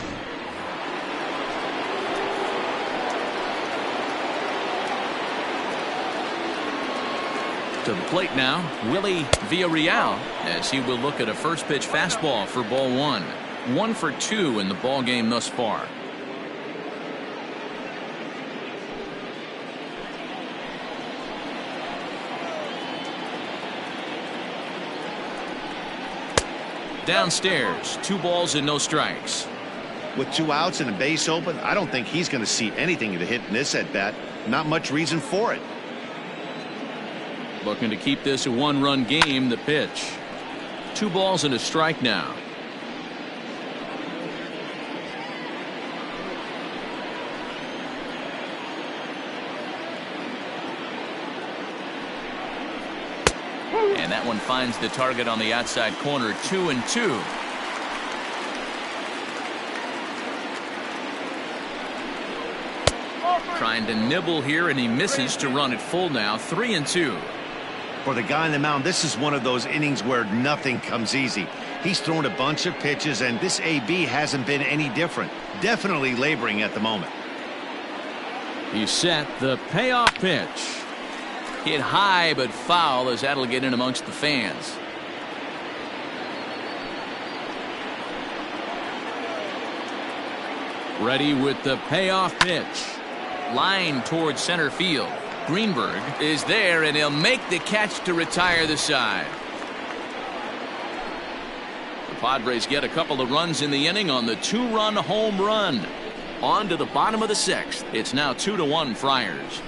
To the plate now, Willie Villarreal, as he will look at a first pitch fastball for ball 1. 1 for 2 in the ball game thus far. Downstairs, 2 balls and no strikes. With 2 outs and a base open, I don't think he's going to see anything to hit in this at bat. Not much reason for it. Looking to keep this a 1-run game. The pitch. 2 balls and a strike now. And that one finds the target on the outside corner. 2-2. Trying to nibble here, and he misses to run it full now. 3-2. For the guy on the mound, this is one of those innings where nothing comes easy. He's thrown a bunch of pitches, and this AB hasn't been any different. Definitely laboring at the moment. He's set the payoff pitch. Hit high but foul, as that'll get in amongst the fans. Ready with the payoff pitch. Line towards center field. Greenberg is there, and he'll make the catch to retire the side. The Padres get a couple of runs in the inning on the 2-run home run. On to the bottom of the 6th. It's now 2-1 Friars.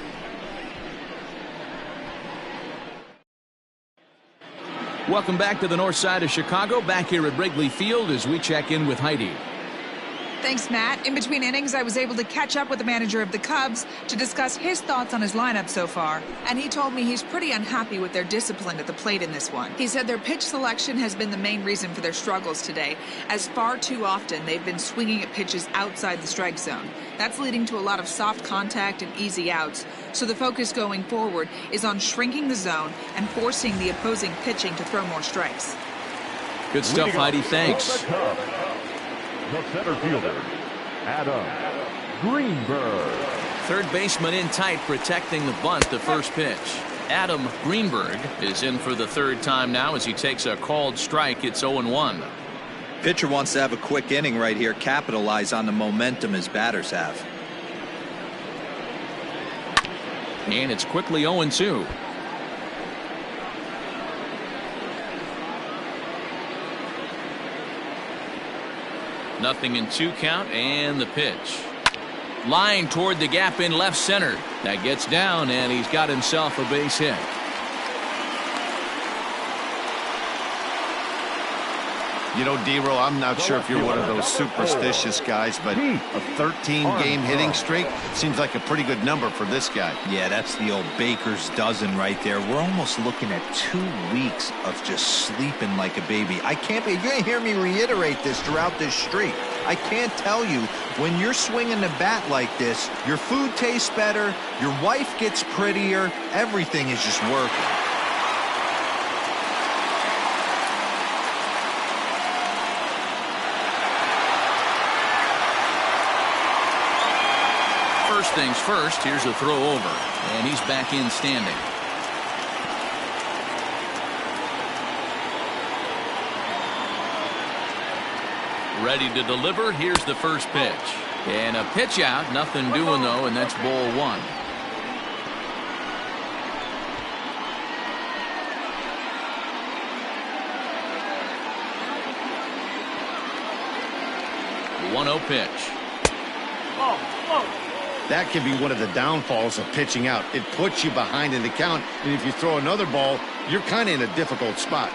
Welcome back to the north side of Chicago. Back here at Wrigley Field as we check in with Heidi. Thanks, Matt. In between innings, I was able to catch up with the manager of the Cubs to discuss his thoughts on his lineup so far. And he told me he's pretty unhappy with their discipline at the plate in this one. He said their pitch selection has been the main reason for their struggles today, as far too often they've been swinging at pitches outside the strike zone. That's leading to a lot of soft contact and easy outs. So the focus going forward is on shrinking the zone and forcing the opposing pitching to throw more strikes. Good stuff, Heidi. Thanks. The center fielder, Adam Greenberg. Third baseman in tight, protecting the bunt. The first pitch. Adam Greenberg is in for the 3rd time now as he takes a called strike. It's 0-1. Pitcher wants to have a quick inning right here, capitalize on the momentum his batters have. And it's quickly 0-2. Nothing in 2 count, and the pitch. Line toward the gap in left center. That gets down, and he's got himself a base hit. You know, D-Row, I'm not sure if you're one of those superstitious guys, but a 13-game hitting streak seems like a pretty good number for this guy. Yeah, that's the old baker's dozen right there. We're almost looking at 2 weeks of just sleeping like a baby. I can't be, you're going to hear me reiterate this throughout this streak. I can't tell you, when you're swinging the bat like this, your food tastes better, your wife gets prettier, everything is just working. First things first, here's a throw over, and he's back in standing. Ready to deliver. Here's the first pitch. And a pitch out. Nothing doing, though, and that's ball 1. 1-0 pitch. That can be one of the downfalls of pitching out. It puts you behind in the count, and if you throw another ball, you're kind of in a difficult spot.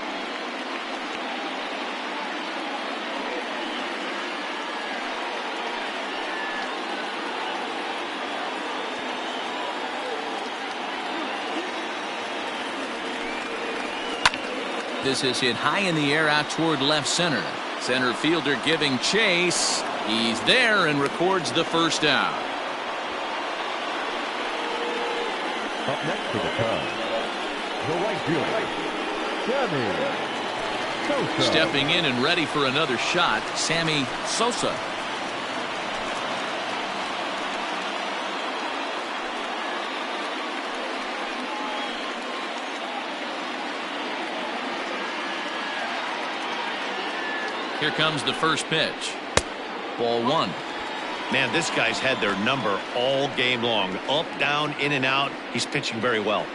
This is hit high in the air out toward left center. Center fielder giving chase. He's there and records the first out. Up next to the Cubs, the right fielder, Sammy Sosa. Stepping in and ready for another shot, Sammy Sosa. Here comes the first pitch. Ball 1. Man, this guy's had their number all game long. Up, down, in and out. He's pitching very well.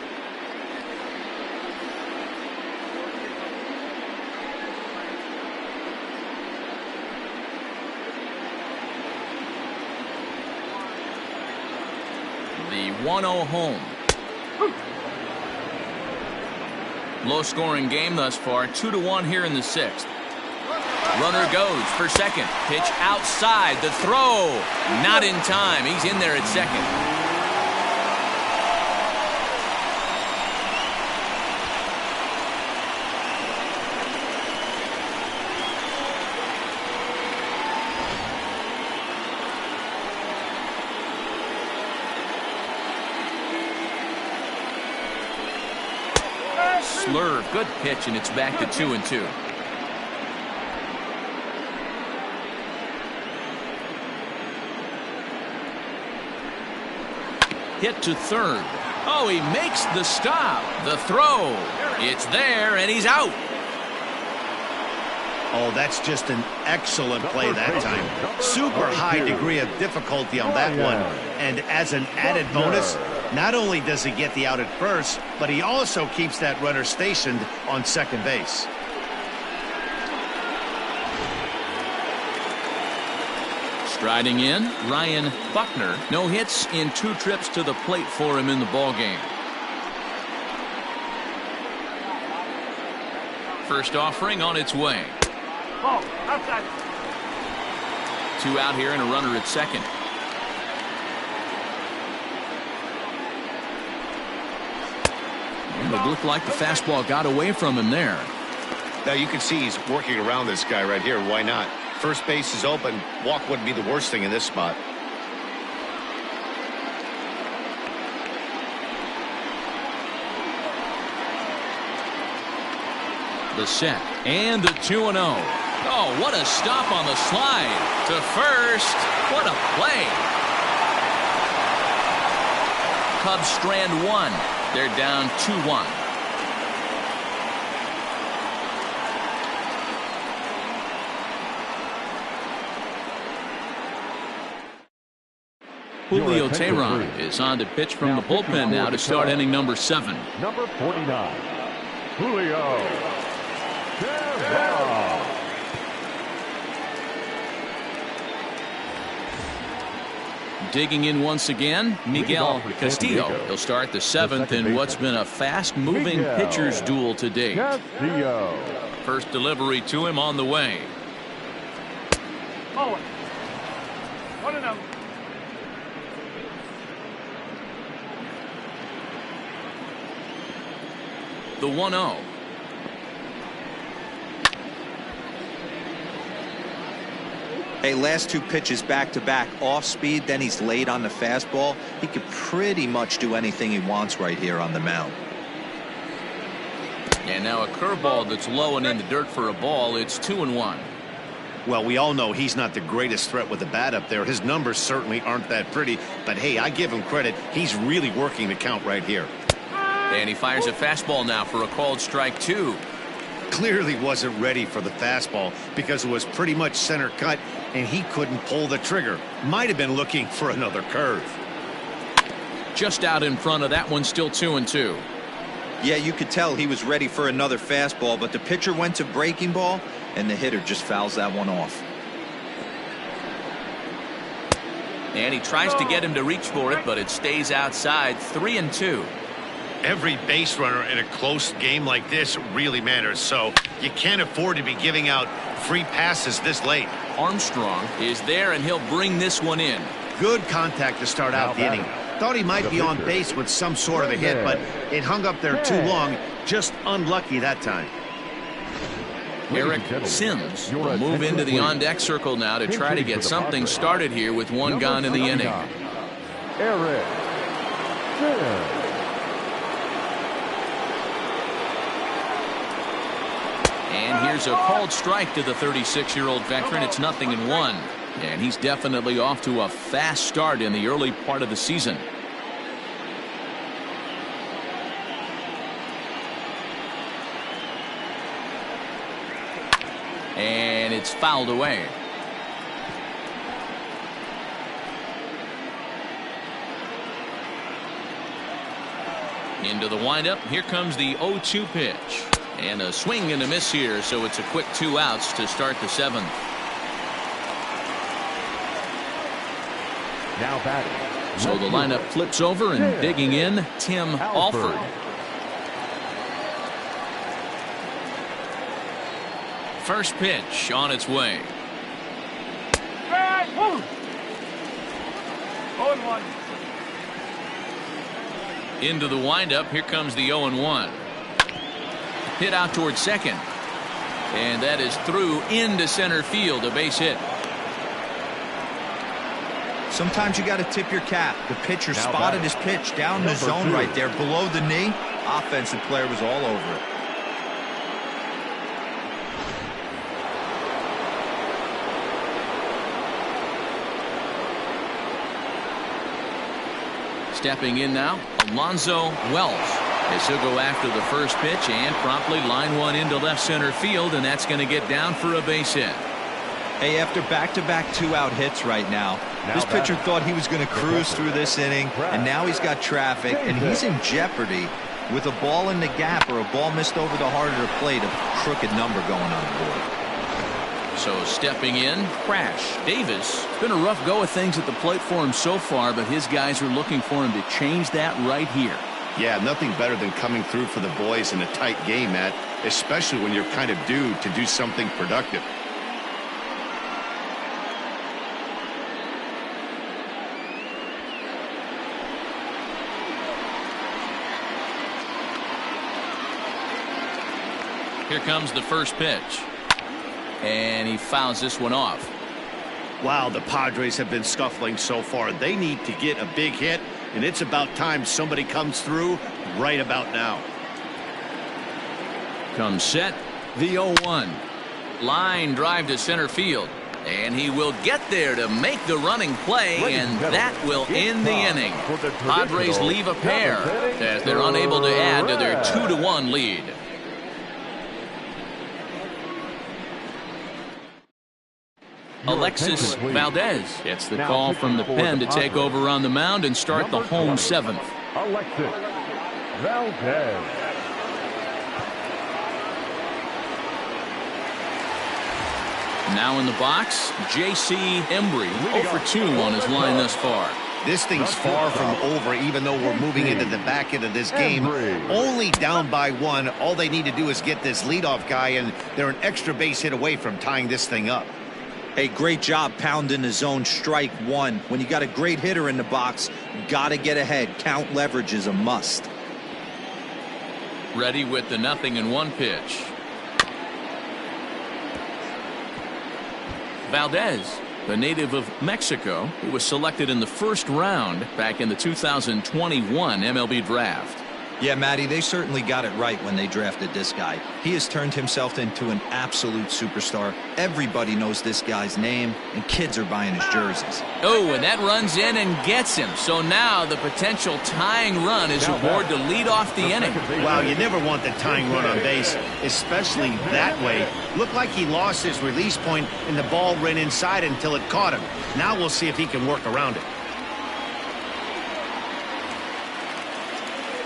The 1-0 home. Low scoring game thus far. 2-1 here in the 6th. Runner goes for second. Pitch outside. The throw. Not in time. He's in there at second. Slurve. Good pitch, and it's back to 2-2. Hit to third. Oh, he makes the stop. The throw. It's there, and he's out. Oh, that's just an excellent play that time. Super high degree of difficulty on that one. And as an added bonus, not only does he get the out at first, but he also keeps that runner stationed on second base. Striding in, Ryan Buckner. No hits in 2 trips to the plate for him in the ballgame. First offering on its way. Ball, outside. 2 out here and a runner at second. It looked like the fastball got away from him there. Now you can see he's working around this guy right here. Why not? First base is open. Walk wouldn't be the worst thing in this spot. The set and the 2-0. Oh, what a stop on the slide to first. What a play. Cubs strand 1. They're down 2-1. Julio Teheran is on to pitch from the bullpen now to start inning number 7. Number 49, Julio Teheran. Digging in once again, Miguel Castillo. He'll start the 7th in what's been a fast-moving pitcher's duel to date. Castillo. First delivery to him on the way. Forward. 1-0. The 1-0. Hey, last 2 pitches back-to-back off speed, then he's late on the fastball. He could pretty much do anything he wants right here on the mound. And now a curveball that's low and in the dirt for a ball. It's 2-1. Well, we all know he's not the greatest threat with the bat up there. His numbers certainly aren't that pretty. But, hey, I give him credit. He's really working the count right here. And he fires a fastball now for a called strike 2. Clearly wasn't ready for the fastball because it was pretty much center cut, and he couldn't pull the trigger. Might have been looking for another curve. Just out in front of that one, still 2-2. Yeah, you could tell he was ready for another fastball, but the pitcher went to breaking ball, and the hitter just fouls that one off. And he tries to get him to reach for it, but it stays outside. 3-2. Every base runner in a close game like this really matters, so you can't afford to be giving out free passes this late. Armstrong is there, and he'll bring this one in. Good contact to start out the inning. Thought he might be on base with some sort of a hit, but it hung up there too long. Just unlucky that time. Eric Sims will move into the on-deck circle now to try to get something started here with one gone in the inning. Eric Sims. And here's a called strike to the 36-year-old veteran. It's 0-1. And he's definitely off to a fast start in the early part of the season. And it's fouled away. Into the windup. Here comes the 0-2 pitch. And a swing and a miss here, so it's a quick 2 outs to start the 7th. Now batting. So the lineup flips over, and digging in, Tim Alford. First pitch on its way. 0-1. Into the windup. Here comes the 0-1. Hit out towards second. And that is through into center field. A base hit. Sometimes you got to tip your cap. The pitcher spotted his pitch down the zone right there below the knee. Offensive player was all over it. Stepping in now, Alonzo Wells, as he'll go after the first pitch and promptly line one into left center field, and that's going to get down for a base hit. Hey, after back-to-back 2-out hits right now, this pitcher thought he was going to cruise through this inning, and now he's got traffic, and he's in jeopardy with a ball in the gap or a ball missed over the harder plate, a crooked number going on the board. So stepping in, Crash Davis. It's been a rough go of things at the plate for him so far, but his guys are looking for him to change that right here. Yeah, nothing better than coming through for the boys in a tight game, Matt, especially when you're kind of due to do something productive. Here comes the first pitch. And he fouls this one off. Wow, the Padres have been scuffling so far. They need to get a big hit, and it's about time somebody comes through right about now. Comes set, the 0-1. Line drive to center field. And he will get there to make the running play, and that will end the inning. Padres leave a pair as they're unable to add to their 2-1 lead. Alexis Valdez gets the call from the pen to take over on the mound and start the home 7th. Alexis Valdez. Now in the box, J.C. Embry, 0-for-2 on his line thus far. This thing's far from over, even though we're moving into the back end of this game. Only down by 1. All they need to do is get this leadoff guy, and they're an extra base hit away from tying this thing up. Hey, great job pounding the zone. Strike 1. When you got a great hitter in the box, got to get ahead. Count leverage is a must. Ready with the 0-1 pitch. Valdez, the native of Mexico, who was selected in the first round back in the 2021 MLB draft. Yeah, Matty, they certainly got it right when they drafted this guy. He has turned himself into an absolute superstar. Everybody knows this guy's name, and kids are buying his jerseys. Oh, and that runs in and gets him. So now the potential tying run is aboard to lead off the inning. Wow, you never want the tying run on base, especially that way. Looked like he lost his release point, and the ball ran inside until it caught him. Now we'll see if he can work around it.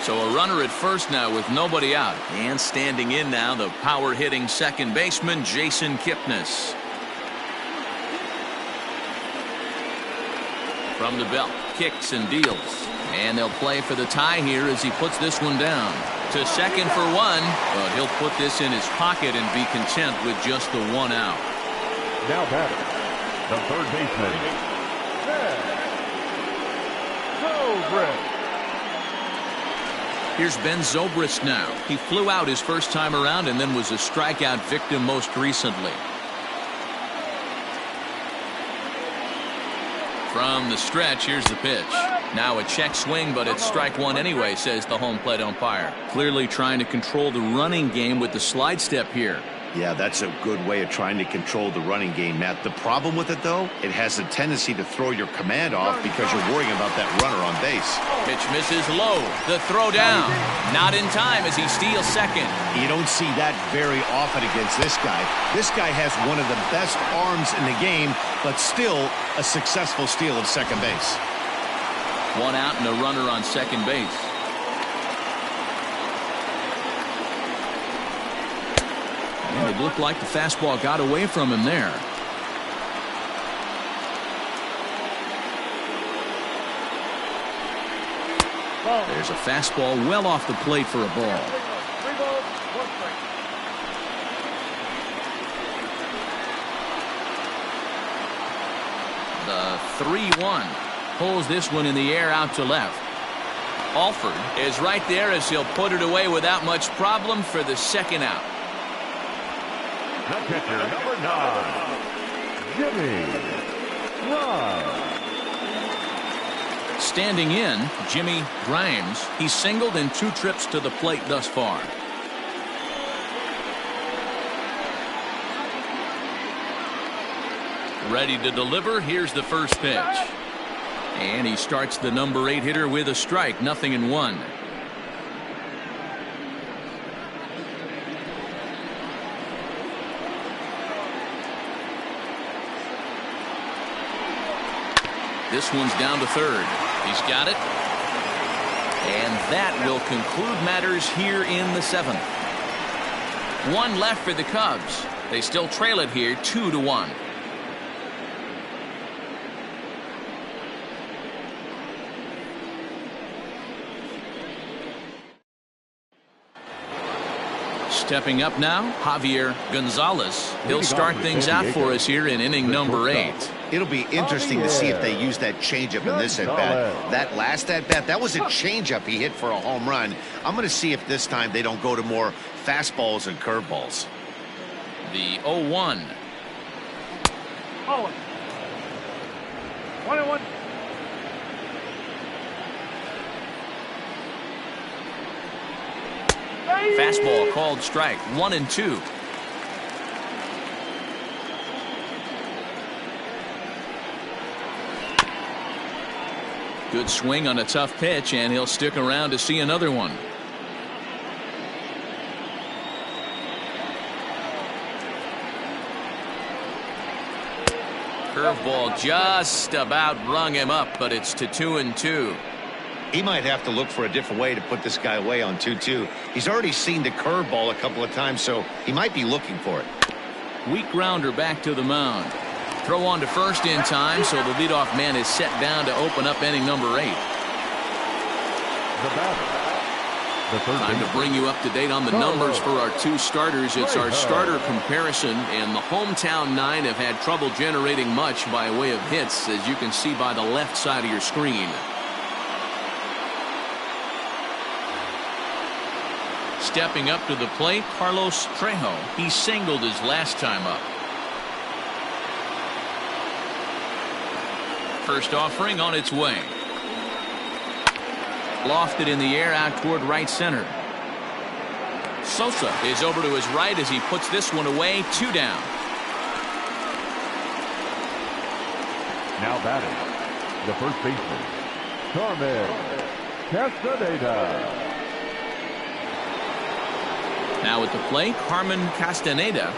So a runner at first now with nobody out. And standing in now, the power-hitting second baseman, Jason Kipnis. From the belt, kicks and deals. And they'll play for the tie here as he puts this one down. To second for one, but he'll put this in his pocket and be content with just the one out. Now batting, the third baseman, Zobrist. Here's Ben Zobrist now. He flew out his first time around and then was a strikeout victim most recently. From the stretch, here's the pitch. Now a check swing, but it's strike one anyway, says the home plate umpire. Clearly trying to control the running game with the slide step here. Yeah, that's a good way of trying to control the running game, Matt. The problem with it, though, it has a tendency to throw your command off because you're worrying about that runner on base. Pitch misses low. The throw down. Not in time as he steals second. You don't see that very often against this guy. This guy has one of the best arms in the game, but still a successful steal of second base. One out and a runner on second base. And it looked like the fastball got away from him there. There's a fastball well off the plate for a ball. 3 balls, 1 strike. The 3-1 pulls this one in the air out to left. Alford is right there as he'll put it away without much problem for the second out. The pitcher, number 9, Jimmy Grimes. Standing in, Jimmy Grimes. He's singled in 2 trips to the plate thus far. Ready to deliver. Here's the first pitch. And he starts the number 8 hitter with a strike. 0-1. This one's down to third. He's got it. And that will conclude matters here in the 7th. 1 left for the Cubs. They still trail it here 2-1. Stepping up now, Javier Gonzalez. He'll start things out for us here in inning number 8. It'll be interesting to see if they use that changeup in this at-bat. That last at-bat, that was a changeup he hit for a home run. I'm going to see if this time they don't go to more fastballs and curveballs. The 0-1. Oh. 1-1. Fastball called strike. 1-2. Good swing on a tough pitch, and he'll stick around to see another one. Curveball just about rung him up, but it's to 2-2. He might have to look for a different way to put this guy away on 2-2. He's already seen the curveball a couple of times, so he might be looking for it. Weak grounder back to the mound. Throw on to first in time, so the leadoff man is set down to open up inning number 8. The batter, the third Time to bring you up to date on the numbers for our 2 starters. It's our starter comparison, and the hometown 9 have had trouble generating much by way of hits, as you can see by the left side of your screen. Stepping up to the plate, Carlos Trejo. He singled his last time up. First offering on its way. Lofted in the air out toward right center. Sosa is over to his right as he puts this one away. 2 down. Now batting, the first baseman, Carmen Castaneda. Now at the plate, Carmen Castaneda.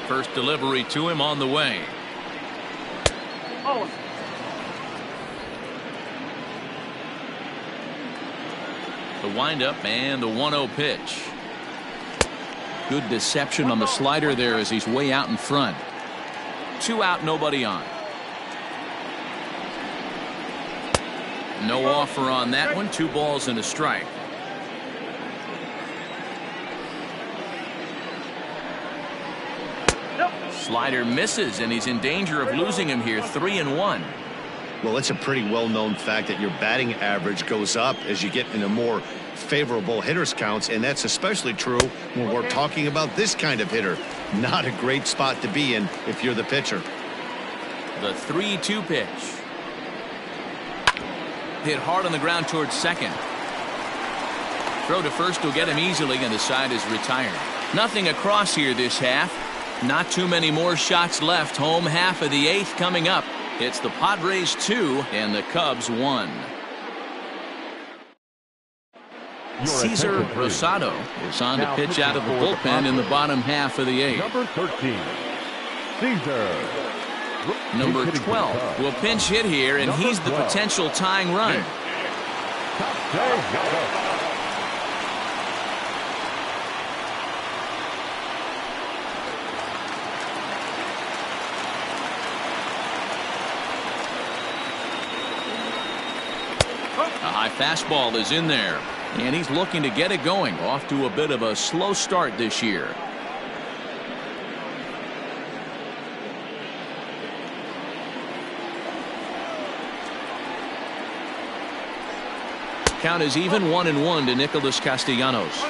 First delivery to him on the way. Oh. The windup and the 1-0 pitch. Good deception on the slider there as he's way out in front. 2 out, nobody on. No offer on that one. 2 balls and a strike. Slider misses, and he's in danger of losing him here. 3-1. Well, it's a pretty well-known fact that your batting average goes up as you get into more favorable hitters counts, and that's especially true when we're talking about this kind of hitter. Not a great spot to be in if you're the pitcher. The 3-2 pitch. Hit hard on the ground towards second. Throw to first will get him easily, and the side is retired. Nothing across here this half. Not too many more shots left. Home half of the 8th coming up. It's the Padres 2 and the Cubs 1. Cesar Rosado is on to pitch out of the bullpen in the bottom half of the 8th. Number 13, Cesar. Number 12 will pinch hit here, and he's the potential tying run. A high fastball is in there, and he's looking to get it going. Off to a bit of a slow start this year. Count is even, 1-1 to Nicholas Castellanos.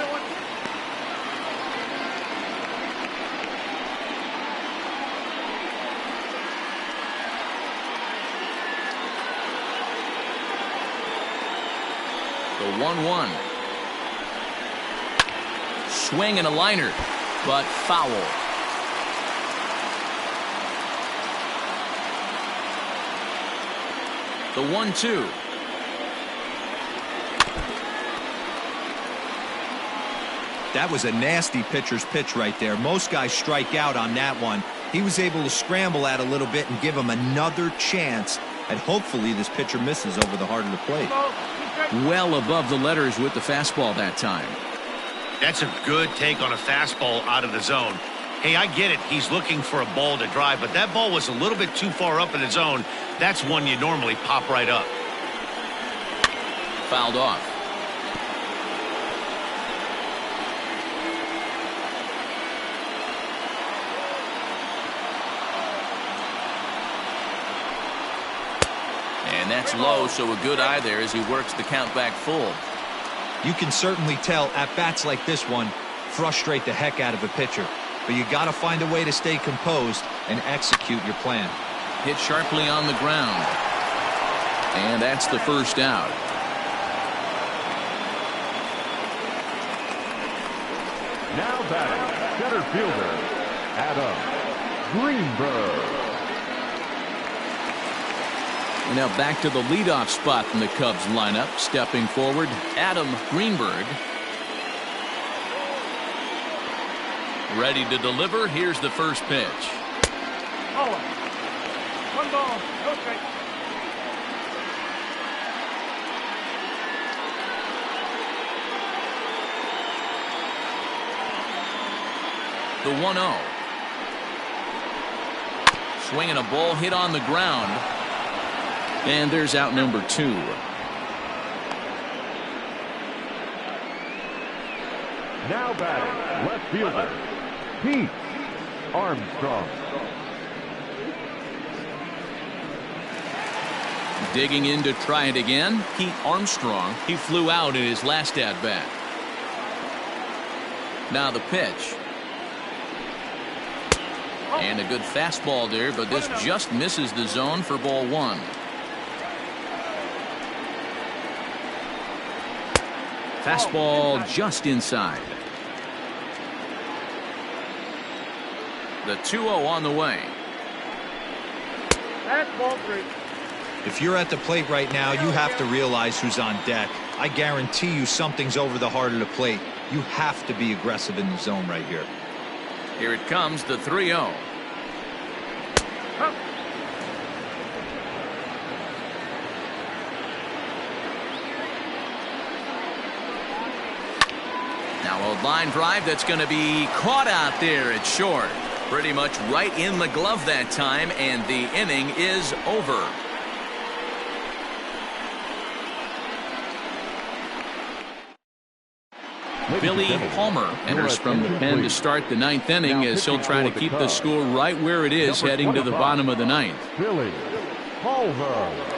The 1-1. Swing and a liner, but foul. The 1-2. That was a nasty pitcher's pitch right there. Most guys strike out on that one. He was able to scramble at a little bit and give him another chance, and hopefully this pitcher misses over the heart of the plate. Well above the letters with the fastball that time. That's a good take on a fastball out of the zone. Hey, I get it. He's looking for a ball to drive, but that ball was a little bit too far up in the zone. That's one you normally pop right up. Fouled off. And that's low, so a good eye there as he works the count back full. You can certainly tell at-bats like this one frustrate the heck out of a pitcher. But you got to find a way to stay composed and execute your plan. Hit sharply on the ground. And that's the first out. Now batting, center fielder, Adam Greenberg. And now back to the leadoff spot in the Cubs lineup. Stepping forward, Adam Greenberg. Ready to deliver. Here's the first pitch. Oh, 1 ball, no strike. The 1-0. Swinging a ball hit on the ground. And there's out number 2. Now batting, left fielder, Pete Armstrong. Digging in to try it again, Pete Armstrong. He flew out in his last at-bat. Now the pitch. And a good fastball there, but this just misses the zone for ball 1. Fastball just inside. The 2-0 on the way. That's ball 3. If you're at the plate right now, you have to realize who's on deck. I guarantee you something's over the heart of the plate. You have to be aggressive in the zone right here. Here it comes, the 3-0. Now a line drive that's going to be caught out there at short. Pretty much right in the glove that time, and the inning is over. Billy Palmer enters from the pen to start the ninth inning as he'll try to keep the score right where it is heading to the bottom of the ninth. Billy Palmer.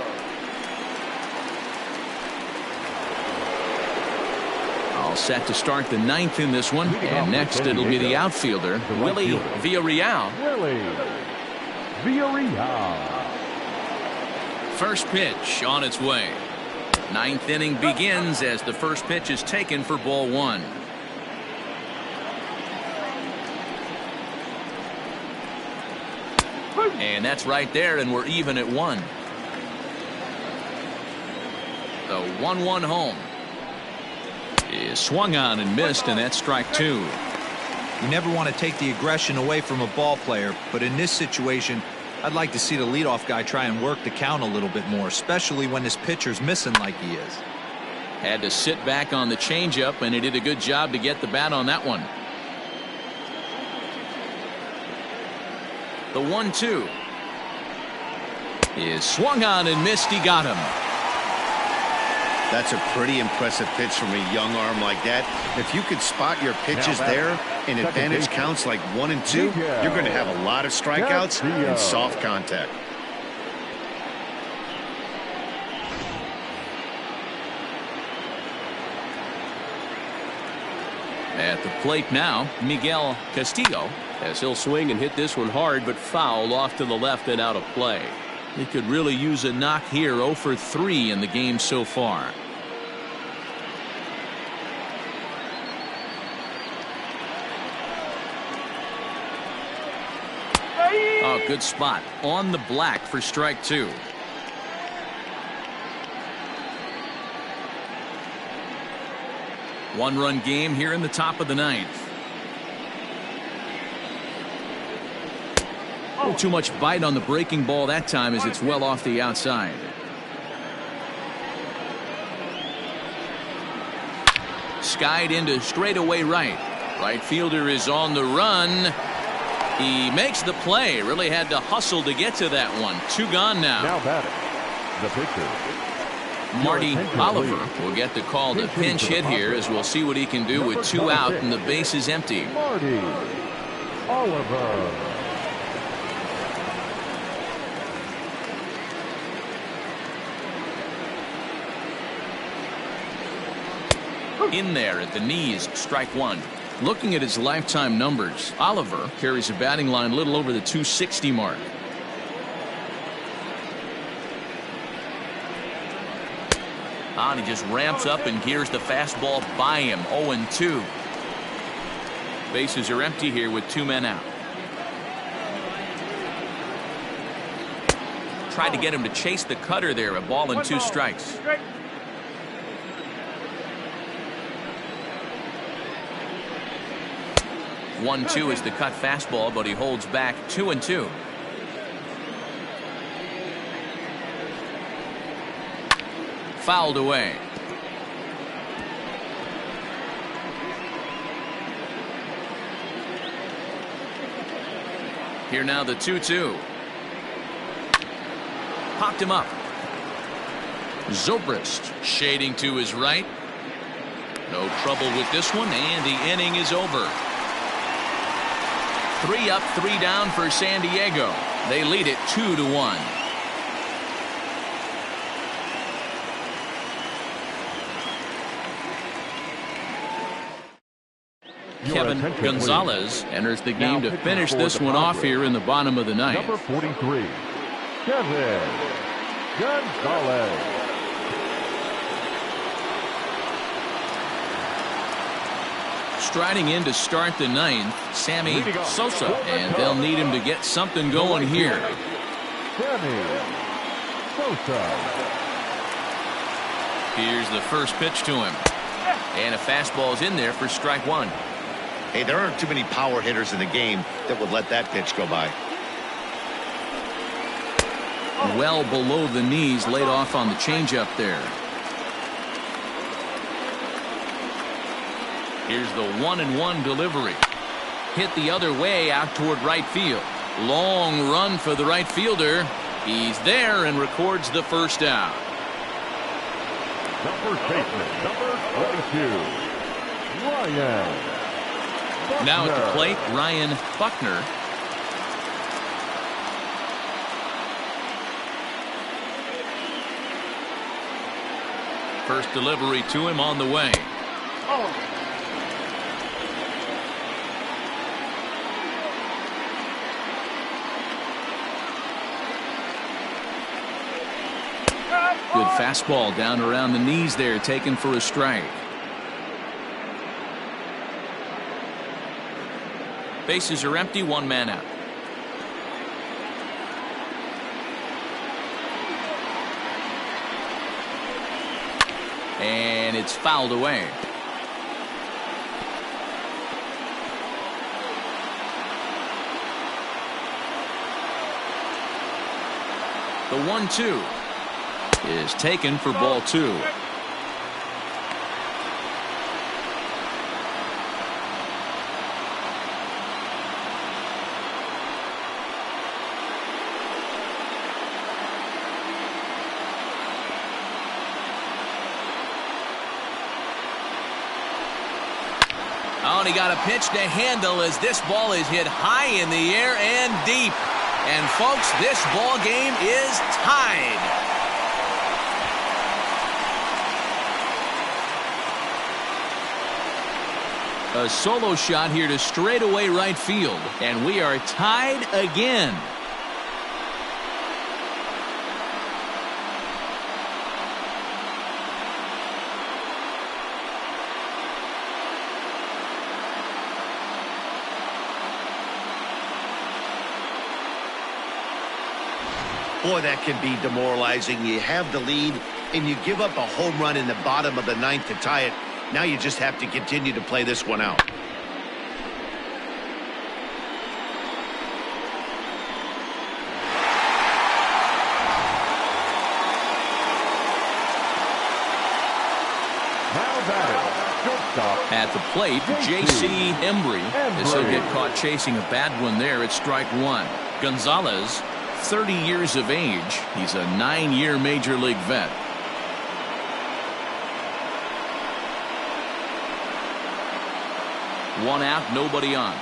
All set to start the ninth in this one, and next it'll be the outfielder, Willie Villarreal. Willie Villarreal. First pitch on its way. Ninth inning begins as the first pitch is taken for ball one. And that's right there, and we're even at one. The 1-1 home is swung on and missed, and that's strike two. You never want to take the aggression away from a ball player, but in this situation, I'd like to see the leadoff guy try and work the count a little bit more, especially when his pitcher's missing like he is. Had to sit back on the changeup, and he did a good job to get the bat on that one. The 1-2 is swung on and missed. He got him. That's a pretty impressive pitch from a young arm like that. If you could spot your pitches there in advantage counts like 1 and 2, you're going to have a lot of strikeouts and soft contact. At the plate now, Miguel Castillo, as he'll swing and hit this one hard, but foul off to the left and out of play. He could really use a knock here. 0 for 3 in the game so far. Oh, good spot on the black for strike two. One-run game here in the top of the ninth. Oh, too much bite on the breaking ball that time as it's well off the outside. Skied into straightaway right. Right fielder is on the run. He makes the play. Really had to hustle to get to that one. 2 gone now. Now batting, the pitcher, Marty Oliver will get the call to pinch hit here, as we'll see what he can do with 2 out and the base is empty. Marty Oliver. In there at the knees, strike one. Looking at his lifetime numbers, Oliver carries a batting line a little over the 260 mark. And he just ramps up and gears the fastball by him. 0-2. Bases are empty here with 2 men out. Tried to get him to chase the cutter there. A ball and 2 strikes. One, 2 is the cut fastball, but he holds back. 2-2. Fouled away. Here now the 2-2. Popped him up. Zobrist shading to his right. No trouble with this one, and the inning is over. 3 up, 3 down for San Diego. They lead it 2-1. Kevin Gonzalez enters the game to finish this one off here in the bottom of the ninth. Number 43, Kevin Gonzalez. Striding in to start the ninth, Sammy Sosa, and they'll need him to get something going here. Sammy Sosa. Here's the first pitch to him, and a fastball is in there for strike one. Hey, there aren't too many power hitters in the game that would let that pitch go by. Well below the knees, laid off on the changeup there. Here's the 1-1 delivery. Hit the other way out toward right field. Long run for the right fielder. He's there and records the first out. The first baseman, number 22, Ryan Buckner. Now at the plate, Ryan Buckner. First delivery to him on the way. Good fastball down around the knees there, taken for a strike. Bases are empty, one man out. And it's fouled away. The 1-2 is taken for ball 2. Oh, and he got a pitch to handle as this ball is hit high in the air and deep. And folks, this ball game is tied. A solo shot here to straightaway right field, and we are tied again. Boy, that can be demoralizing. You have the lead, and you give up a home run in the bottom of the ninth to tie it. Now you just have to continue to play this one out. At the plate, J.C. Embry, as he'll get caught chasing a bad one there at strike one. Gonzalez, 30 years of age. He's a 9-year major league vet. One out, nobody on.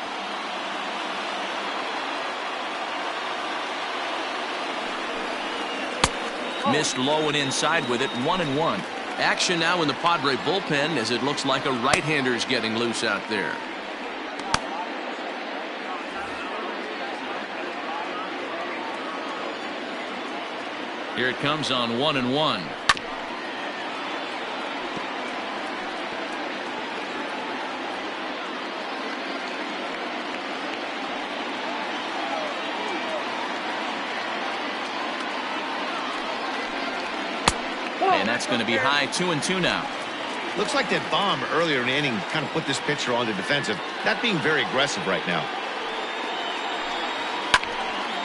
Missed low and inside with it, 1-1. Action now in the Padre bullpen as it looks like a right-hander's getting loose out there. Here it comes on 1-1. And that's going to be high, 2-2 now. Looks like that bomb earlier in the inning kind of put this pitcher on the defensive. Not being very aggressive right now.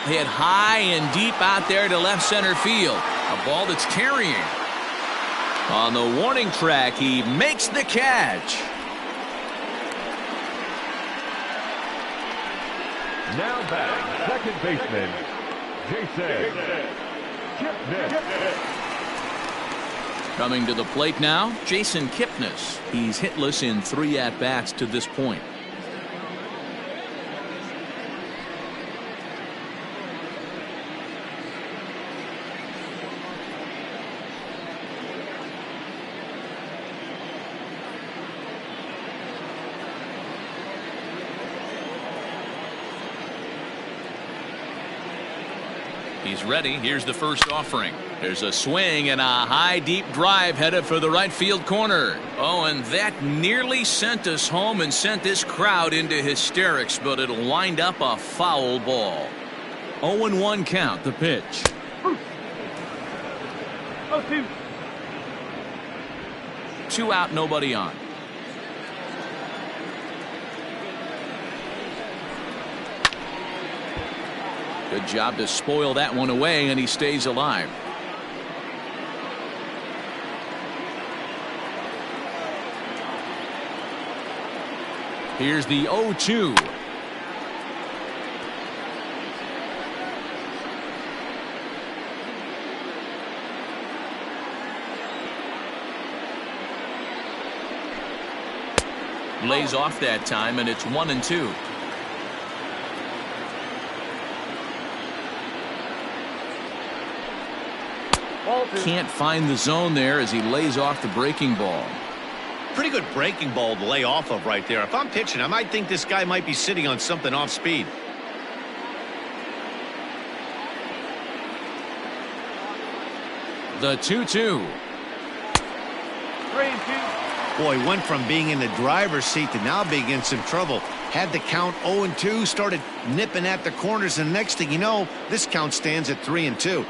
Hit high and deep out there to left center field. A ball that's carrying. On the warning track, he makes the catch. Now batting, second baseman, Jason Kipnis. Coming to the plate now, Jason Kipnis. He's hitless in 3 at-bats to this point. He's ready. Here's the first offering. There's a swing and a high deep drive headed for the right field corner. Oh, and that nearly sent us home and sent this crowd into hysterics, but it'll wind up a foul ball. 0-1 count, the pitch. 0-2. 2 out, nobody on. Good job to spoil that one away, and he stays alive. Here's the 0-2. Lays off that time, and it's 1-2. Can't find the zone there as he lays off the breaking ball. Pretty good breaking ball to lay off of right there. If I'm pitching, I might think this guy might be sitting on something off speed. The 2-2. 3-2. Boy, went from being in the driver's seat to now being in some trouble. Had the count 0-2, started nipping at the corners, and next thing you know, this count stands at 3-2.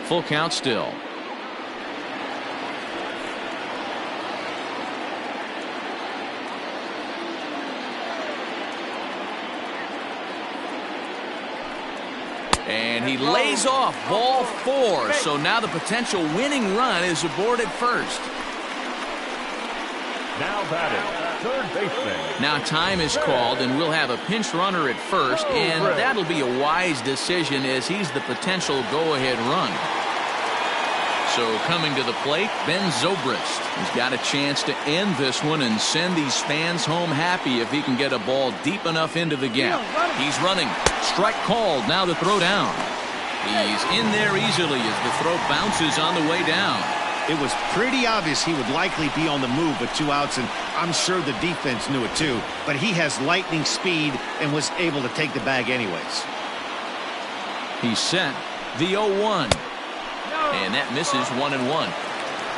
Full count still. And he lays off ball 4. So now the potential winning run is aboard at first. Now batting, third baseman. Now time is called, and we'll have a pinch runner at first, and that'll be a wise decision as he's the potential go-ahead run. So coming to the plate, Ben Zobrist. He's got a chance to end this one and send these fans home happy if he can get a ball deep enough into the gap. He's running. Strike called. Now the throw down. He's in there easily as the throw bounces on the way down. It was pretty obvious he would likely be on the move with 2 outs, and I'm sure the defense knew it too. But he has lightning speed and was able to take the bag anyways. He's set. The 0-1. And that misses 1-1.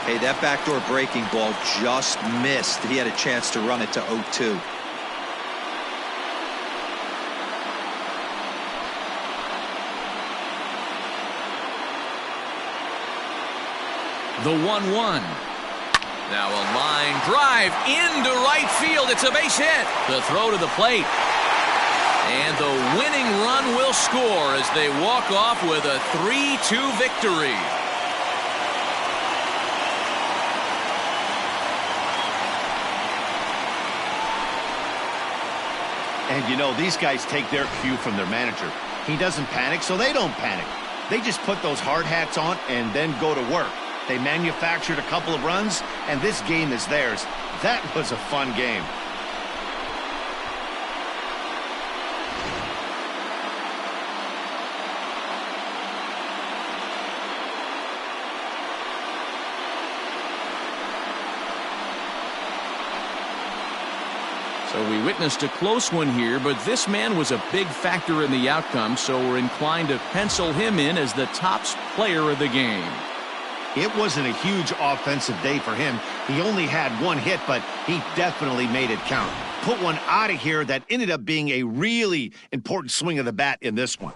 Hey, that backdoor breaking ball just missed. He had a chance to run it to 0-2. The 1-1. Now a line drive into right field. It's a base hit. The throw to the plate. And the winning run will score as they walk off with a 3-2 victory. And you know, these guys take their cue from their manager. He doesn't panic, so they don't panic. They just put those hard hats on and then go to work. They manufactured a couple of runs, and this game is theirs. That was a fun game. So we witnessed a close one here, but this man was a big factor in the outcome, so we're inclined to pencil him in as the top player of the game. It wasn't a huge offensive day for him. He only had 1 hit, but he definitely made it count. Put one out of here that ended up being a really important swing of the bat in this one.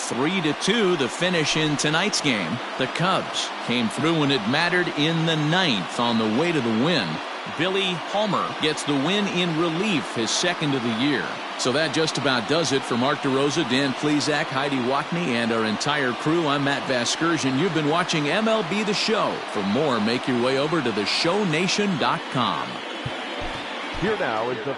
(3-2) the finish in tonight's game. The Cubs came through when it mattered in the 9th on the way to the win. Billy Palmer gets the win in relief, his 2nd of the year. So that just about does it for Mark DeRosa, Dan Plesac, Heidi Watney, and our entire crew. I'm Matt Vasgersian. You've been watching MLB The Show. For more, make your way over to theshownation.com. Here now is the